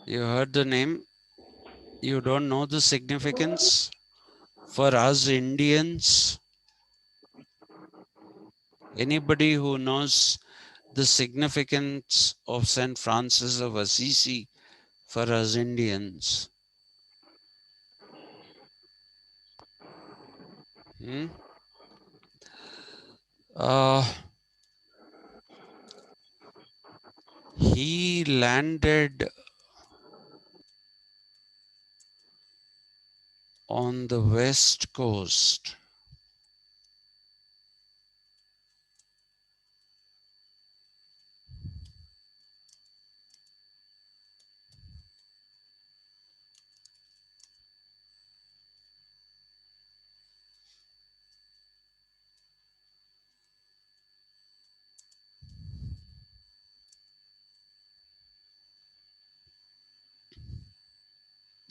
You heard the name? You don't know the significance? For us Indians, anybody who knows the significance of St. Francis of Assisi for us Indians? Hmm? Uh, he landed on the west coast.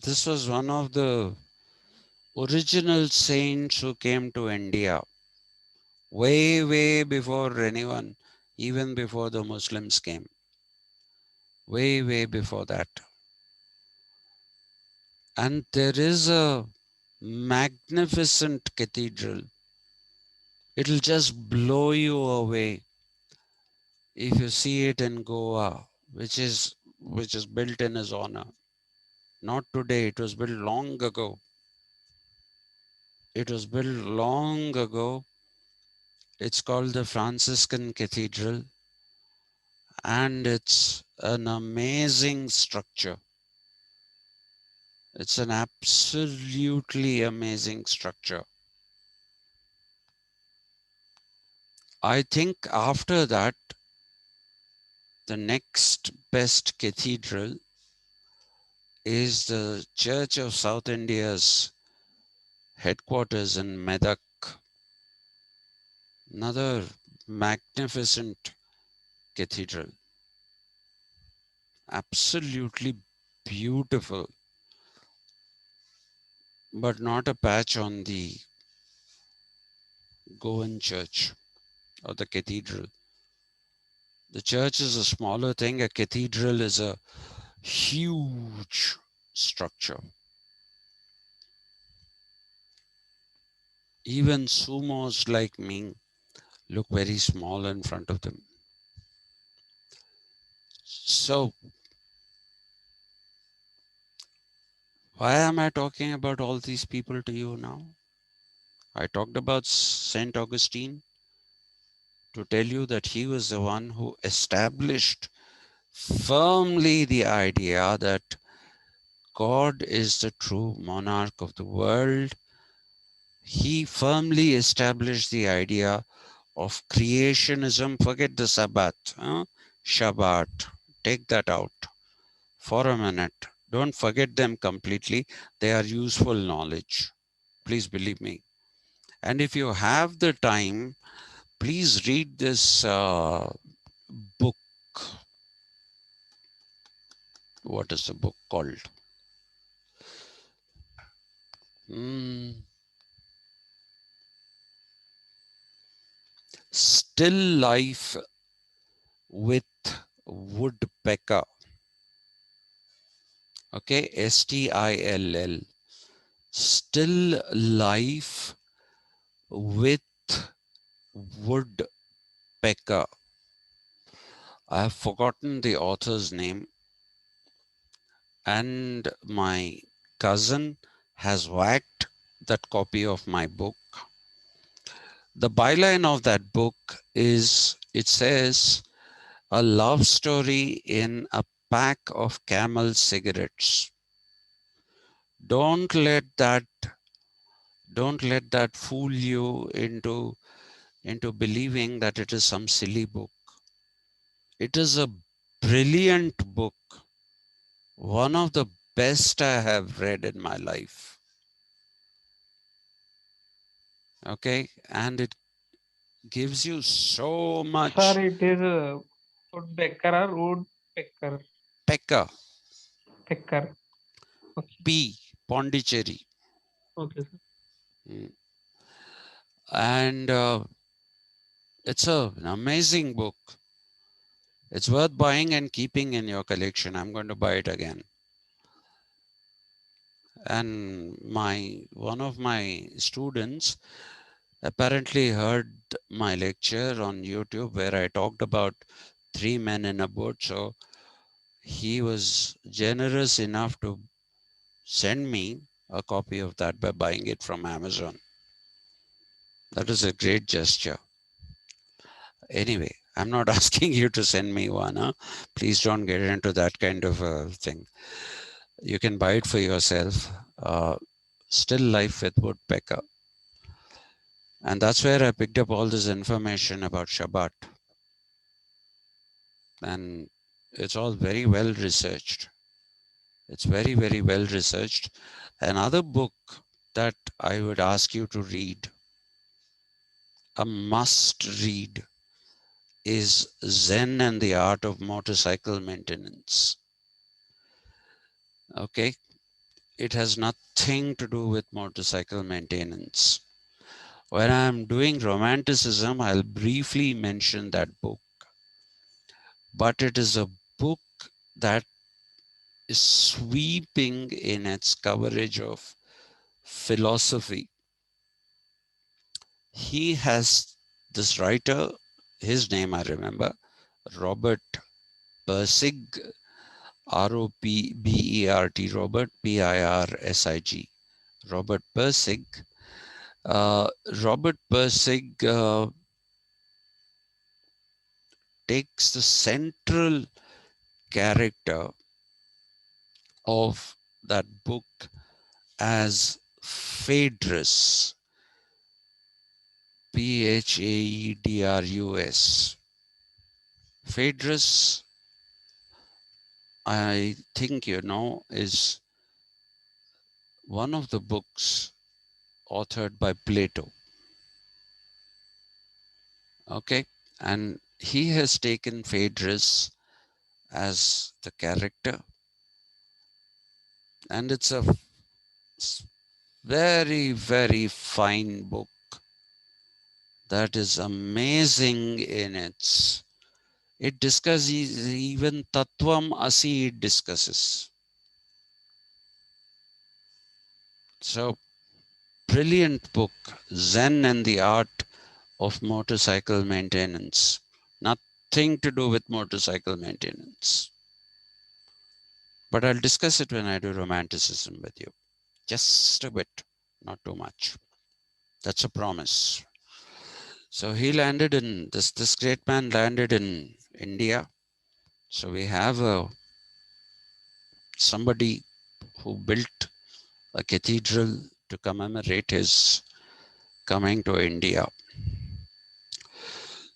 This was one of the original saints who came to India way, way before anyone, even before the Muslims came. Way, way before that. And there is a magnificent cathedral. It'll just blow you away if you see it in Goa, which is built in his honor. Not today, it was built long ago. It was built long ago. It's called the Franciscan Cathedral, and it's an amazing structure. It's an absolutely amazing structure. I think after that, the next best cathedral is the Church of South India's headquarters in Medak. Another magnificent cathedral. Absolutely beautiful, but not a patch on the Goan church or the cathedral. The church is a smaller thing, a cathedral is a huge structure. Even sumos like me look very small in front of them. So, why am I talking about all these people to you now? I talked about St. Augustine to tell you that he was the one who established firmly the idea that God is the true monarch of the world. He firmly established the idea of creationism. Forget the Sabbath, Shabat. Take that out for a minute. Don't forget them completely. They are useful knowledge. Please believe me. And if you have the time, please read this book. What is the book called? Hmm. Still Life with Woodpecker. Okay, Still. Still Life with Woodpecker. I have forgotten the author's name, and my cousin has whacked that copy of my book. The byline of that book is, it says, a love story in a pack of Camel cigarettes. Don't let that don't let that fool you into believing that it is some silly book. It is a brilliant book, one of the best I have read in my life. Okay, and it gives you so Sir, much. it is a woodpecker or woodpecker. Pekka, Pecker. Okay. P, Pondicherry. Okay, sir. Mm. And it's an amazing book. It's worth buying and keeping in your collection. I'm going to buy it again. And one of my students apparently heard my lecture on YouTube where I talked about three men in a boat. So he was generous enough to send me a copy of that by buying it from Amazon. That is a great gesture. Anyway, I'm not asking you to send me one. Huh? Please don't get into that kind of a thing. You can buy it for yourself. Still Life with Woodpecker. And that's where I picked up all this information about Shabat. And it's all very well researched. It's very, very well researched. Another book that I would ask you to read, a must read, is Zen and the Art of Motorcycle Maintenance. Okay, it has nothing to do with motorcycle maintenance. When I'm doing romanticism, I'll briefly mention that book, but it is a book that is sweeping in its coverage of philosophy. He has this writer, his name I remember, Robert Pirsig, Robert, Pirsig. Robert Pirsig. Robert Pirsig takes the central character of that book as Phaedrus, Phaedrus. Phaedrus, I think you know, is one of the books authored by Plato. Okay, and he has taken Phaedrus as the character, and it's a very, very fine book that is amazing in its. It discusses even Tattvam Asi, it discusses. So, brilliant book, Zen and the Art of Motorcycle Maintenance. Nothing to do with motorcycle maintenance. But I'll discuss it when I do romanticism with you. Just a bit, not too much. That's a promise. So he landed in this great man landed in India. So we have somebody who built a cathedral to commemorate his coming to India.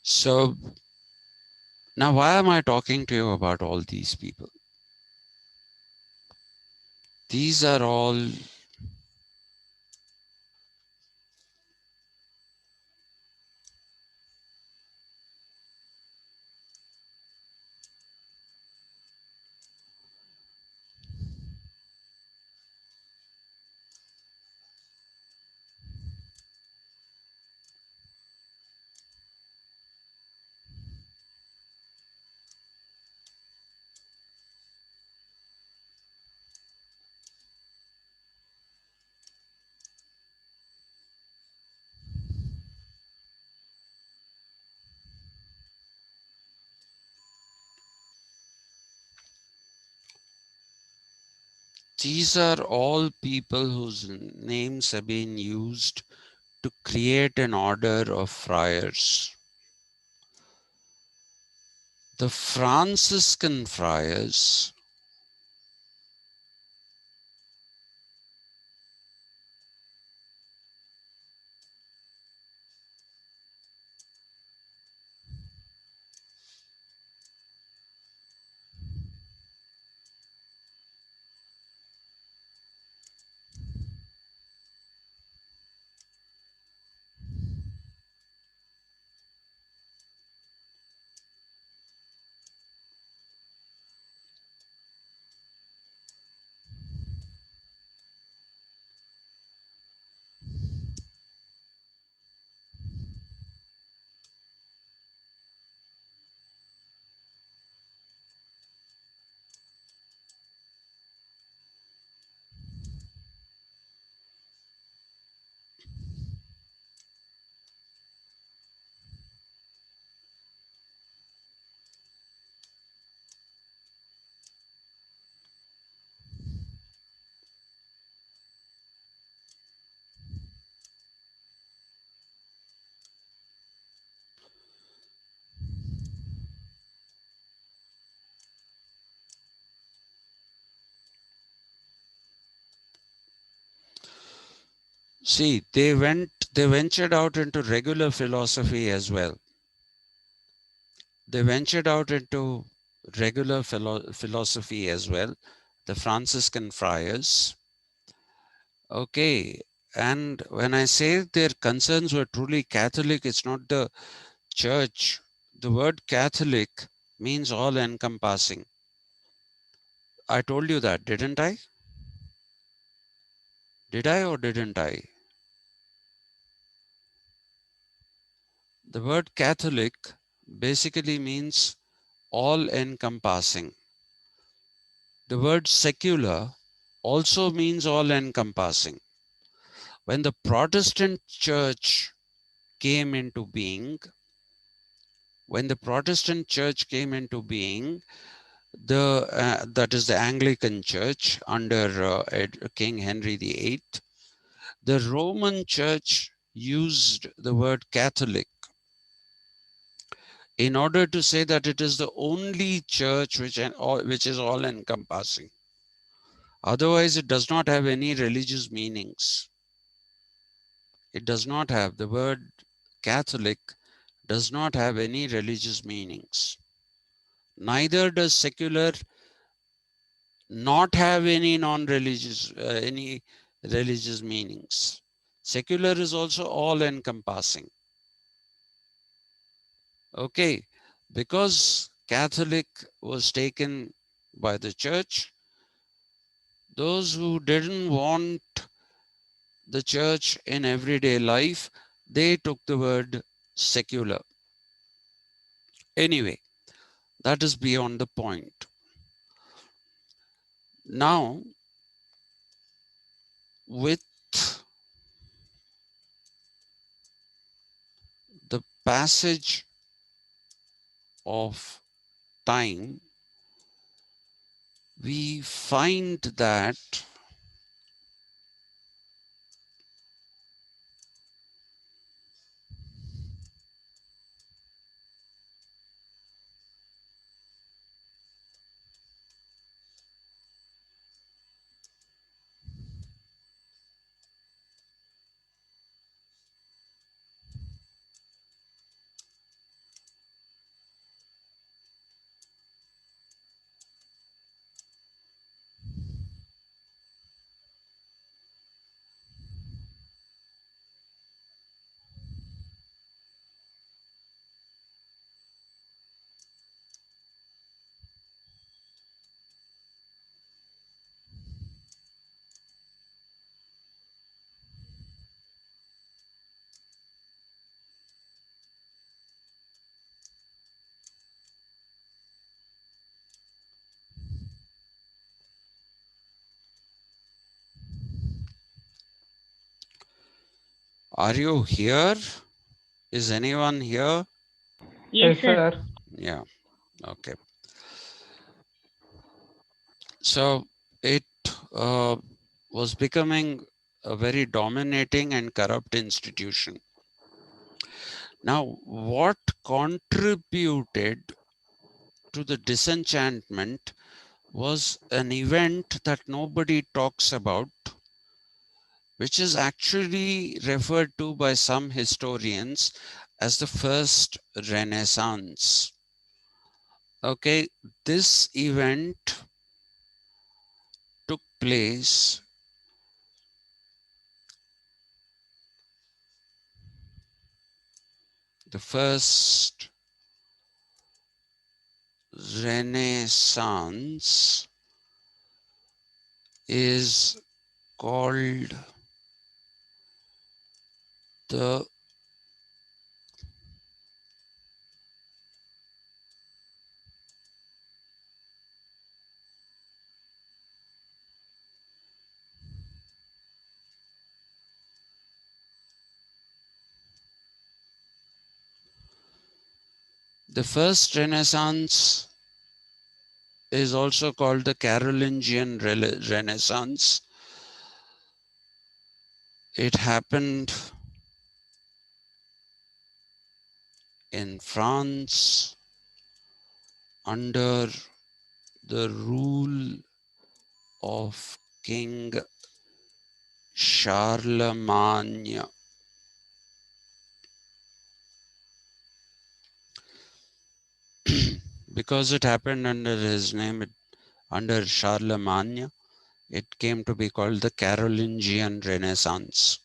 So now why am I talking to you about all these people? These are all these are all people whose names have been used to create an order of friars. The Franciscan Friars See, they ventured out into regular philosophy as well. They ventured out into regular philosophy as well. The Franciscan Friars. Okay. And when I say their concerns were truly Catholic, it's not the church. The word Catholic means all encompassing. I told you that, didn't I? Did I or didn't I? The word Catholic basically means all encompassing. The word secular also means all encompassing. When the Protestant church came into being, when the Protestant church came into being, that is the Anglican church under King Henry VIII, the Roman church used the word Catholic in order to say that it is the only church which is all encompassing. Otherwise, it does not have any religious meanings. It does not have, the word Catholic does not have any religious meanings. Neither does secular not have any non-religious, any religious meanings. Secular is also all encompassing. Okay, because Catholic was taken by the church, those who didn't want the church in everyday life, they took the word secular. Anyway, that is beyond the point. Now, with the passage of time, we find that are you here? Is anyone here? Yes, Yes, sir. sir. Yeah, okay. So it uh, was becoming a very dominating and corrupt institution. Now, what contributed to the disenchantment was an event that nobody talks about, which is actually referred to by some historians as the first Renaissance. Okay, this event took place the first Renaissance is called the first Renaissance is also called the Carolingian Renaissance. It happened in France under the rule of King Charlemagne, because it happened under his name, under Charlemagne, it came to be called the Carolingian Renaissance.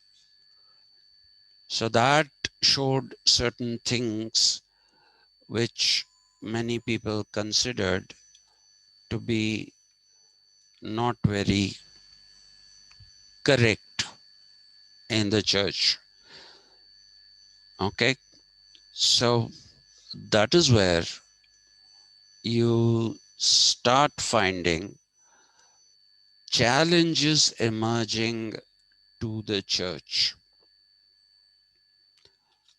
So that showed certain things which many people considered to be not very correct in the church. Okay, so that is where you start finding challenges emerging to the church.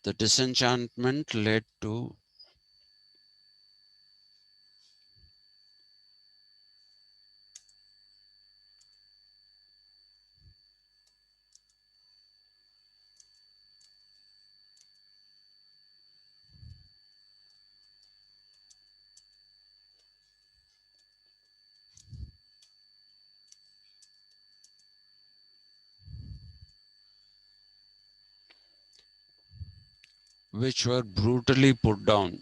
The disenchantment led to which were brutally put down.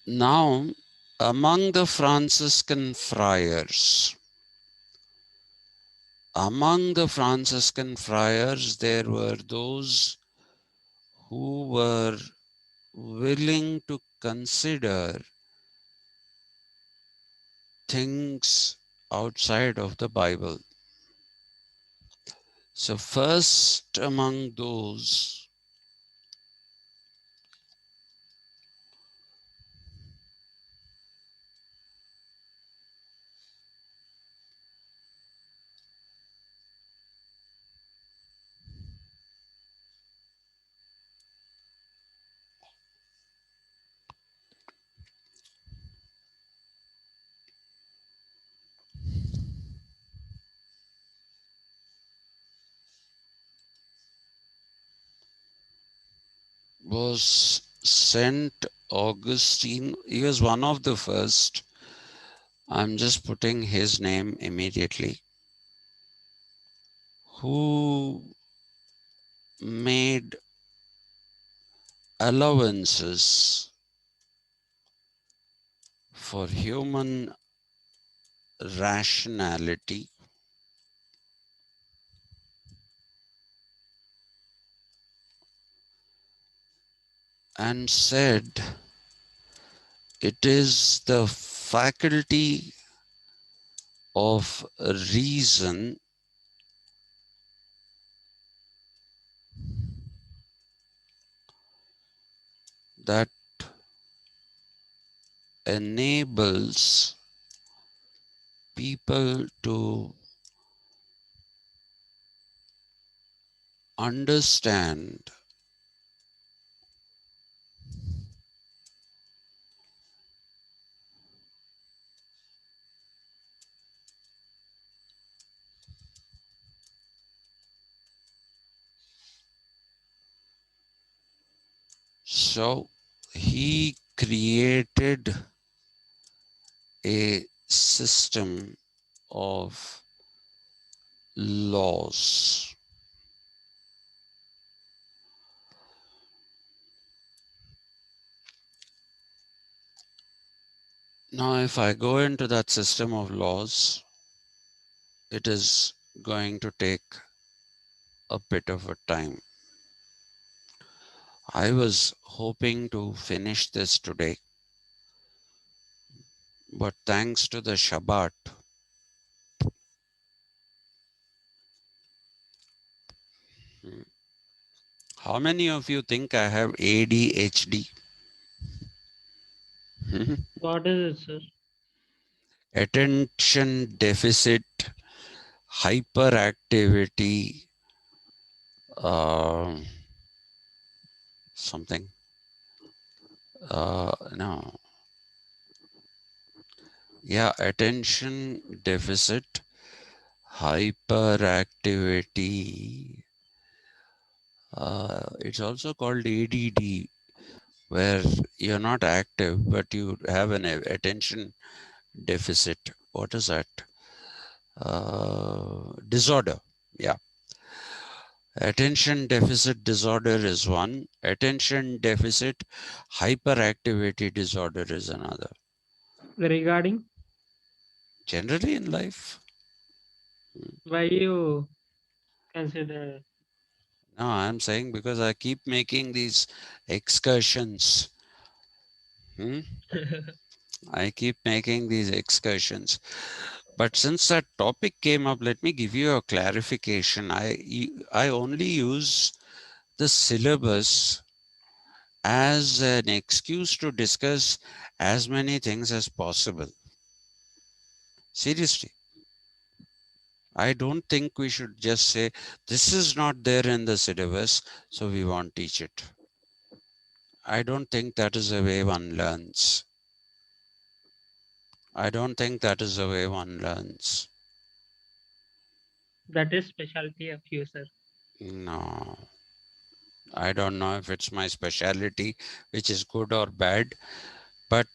Now, among the Franciscan friars, there were those who were willing to consider things outside of the Bible. So, first among those was St Augustine. He was one of the first. I'm just putting his name immediately, who made allowances for human rationality and said it is the faculty of reason that enables people to understand So he created a system of laws. Now, if I go into that system of laws, it is going to take a bit of a time. I was hoping to finish this today, but thanks to the Shabat, hmm, how many of you think I have ADHD? What is it, sir? Attention deficit hyperactivity, uh, something. No, yeah, attention deficit hyperactivity. It's also called ADD, where you're not active but you have an attention deficit. What is that? Disorder. Yeah. Attention deficit disorder is one. Attention deficit hyperactivity disorder is another. Regarding Generally in life, why you consider no, I'm saying because I keep making these excursions. Hmm? I keep making these excursions. But since that topic came up, let me give you a clarification. I only use the syllabus as an excuse to discuss as many things as possible. Seriously, I don't think we should just say this is not there in the syllabus, so we won't teach it. I don't think that is the way one learns. I don't think that is the way one learns. that is specialty of you, sir. No, I don't know if it's my specialty, which is good or bad, but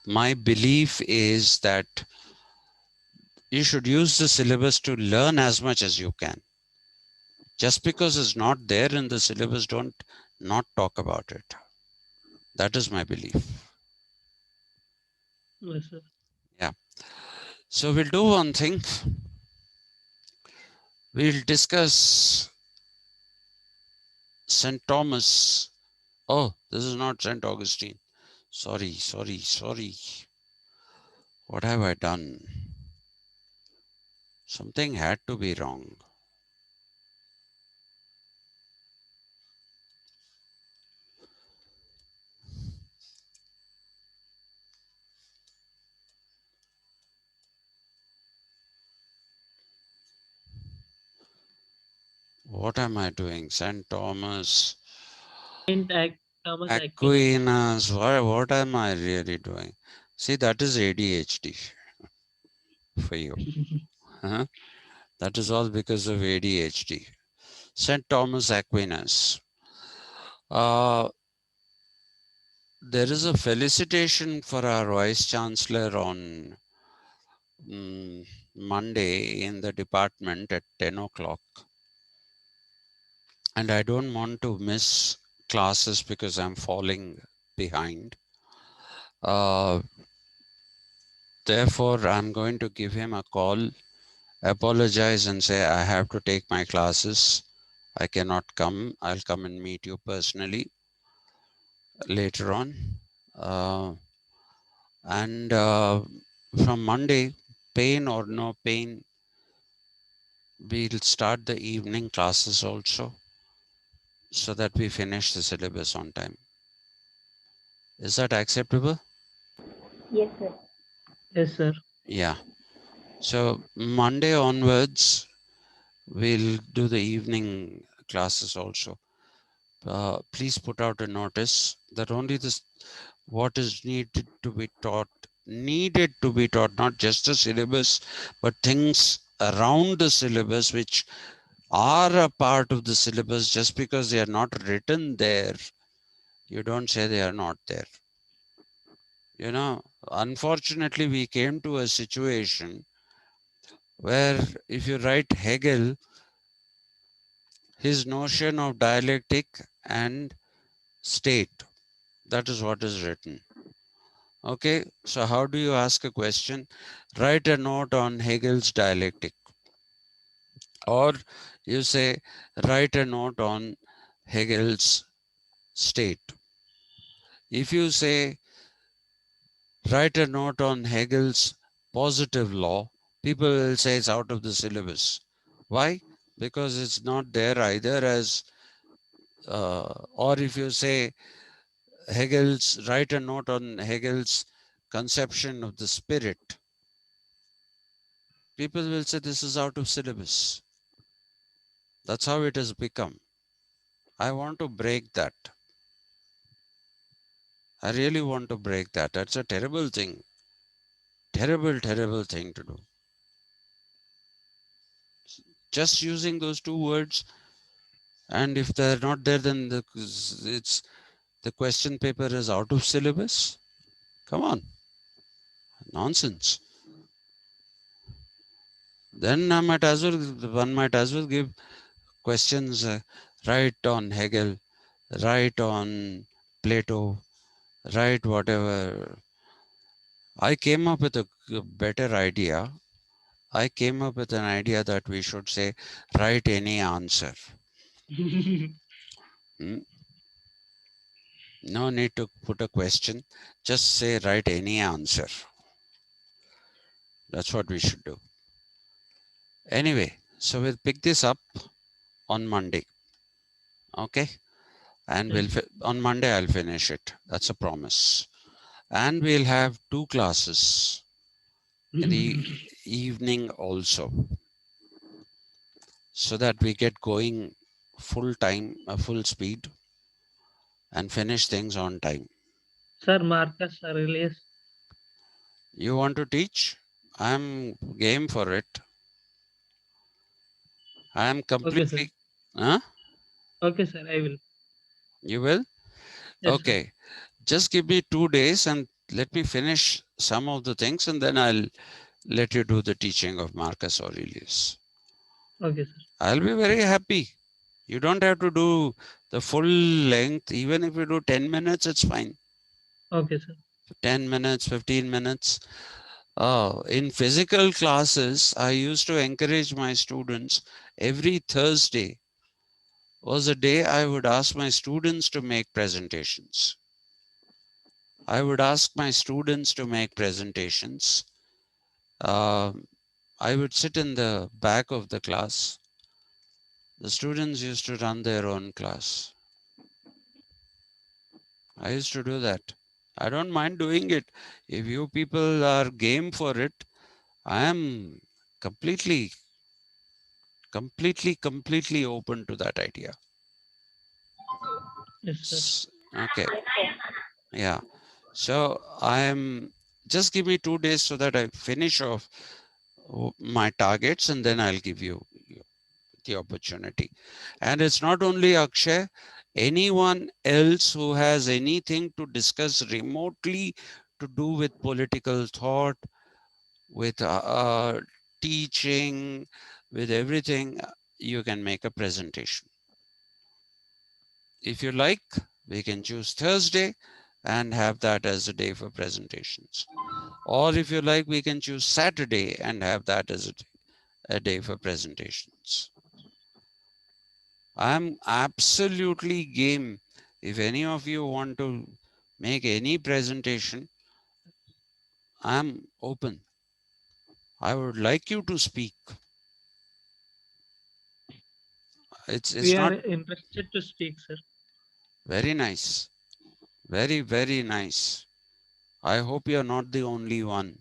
my belief is that you should use the syllabus to learn as much as you can. Just because it's not there in the syllabus, don't not talk about it. That is my belief. Yes, sir. Yeah. So we'll do one thing. We'll discuss St. Thomas. Oh, this is not St. Augustine. Sorry, sorry, sorry. What have I done? Something had to be wrong. What am I doing? St. Thomas Saint Thomas Aquinas. Aquinas. What am I really doing? See, that is ADHD for you. Huh? That is all because of ADHD. St. Thomas Aquinas. Uh, there is a felicitation for our Vice Chancellor on Monday in the department at 10 o'clock. And I don't want to miss classes because I'm falling behind. Uh, Therefore, I'm going to give him a call, apologize, and say I have to take my classes. I cannot come. I'll come and meet you personally later on. Uh, and from Monday, pain or no pain, we'll start the evening classes also so that we finish the syllabus on time. Is that acceptable? Yes, sir. Yes, sir. Yeah. So Monday onwards, we'll do the evening classes also. Please put out a notice that only this what is needed to be taught, not just the syllabus, but things around the syllabus which are a part of the syllabus. Just because they are not written there, you don't say they are not there. You know, unfortunately, we came to a situation where if you write Hegel, his notion of dialectic and state, that is what is written. Okay, so how do you ask a question? Write a note on Hegel's dialectic, or you say, write a note on Hegel's state. If you say, write a note on Hegel's positive law, people will say it's out of the syllabus. Why? Because it's not there either as, or if you say, write a note on Hegel's conception of the spirit, people will say this is out of syllabus. That's how it has become. I want to break that. I really want to break that. That's a terrible thing. Terrible, terrible thing to do. just using those two words. And if they're not there, then it's the question paper is out of syllabus. Come on, nonsense. Then one might as well give questions, right on Hegel, right on Plato, right whatever. I came up with a better idea. I came up with an idea that we should say, write any answer. Hmm? No need to put a question. Just say, write any answer. That's what we should do. Anyway, so we'll pick this up on Monday. Okay? And Yes. on Monday, I'll finish it. That's a promise. And we'll have two classes in the evening also, so that we get going full time, full speed, and finish things on time. Sir, Marcus Aurelius. You want to teach? I'm game for it. I am Okay, sir. completely. Huh? Okay, sir. I will. You will? Yes, sir. Okay. Just give me 2 days and let me finish some of the things, and then I'll let you do the teaching of Marcus Aurelius. Okay, sir. I'll be very happy. You don't have to do the full length. Even if you do 10 minutes, it's fine. Okay, sir. 10 minutes, 15 minutes. In physical classes, I used to encourage my students every Thursday was a day I would ask my students to make presentations. I would ask my students to make presentations. Um I would sit in the back of the class. The students used to run their own class. I used to do that. I don't mind doing it. If you people are game for it, I am completely, completely open to that idea. Yes, sir. Okay. Yeah. So I am just give me 2 days so that I finish off my targets, and then I'll give you the opportunity. And it's not only Akshay, anyone else who has anything to discuss remotely to do with political thought, with teaching, with everything, you can make a presentation. If you like, we can choose Thursday and have that as a day for presentations. Or if you like, we can choose Saturday and have that as a day for presentations. I'm absolutely game. If any of you want to make any presentation, I'm open. I would like you to speak. It's We are not interested to speak, sir. very nice. Very, very nice. I hope you're not the only one.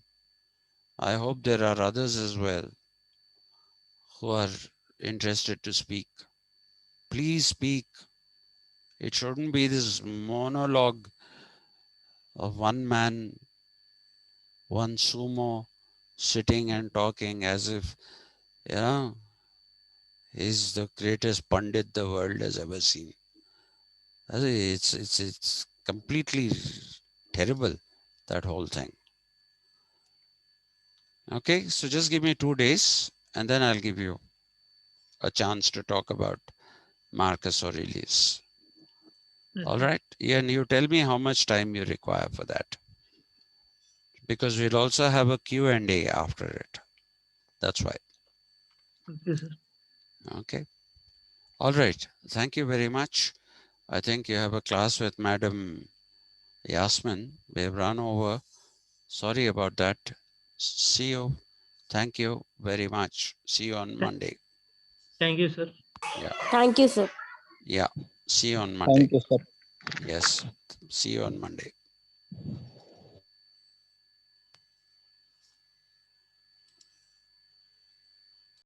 I hope there are others as well who are interested to speak. Please speak. It shouldn't be this monologue of one man, one sumo sitting and talking as if, you know, he's the greatest pundit the world has ever seen. It's completely terrible, that whole thing. Okay, so just give me 2 days and then I'll give you a chance to talk about Marcus Aurelius. Yes, All sir. right, and you tell me how much time you require for that, because we'll also have a Q&A after it. That's why. Okay, sir. Okay. All right. Thank you very much. I think you have a class with Madam Yasmin. We have run over. Sorry about that. See you. Thank you very much. See you on Th- Monday. Thank you, sir. Yeah. Thank you, sir. Yeah. See you on Monday. Thank you, sir. Yes. See you on Monday.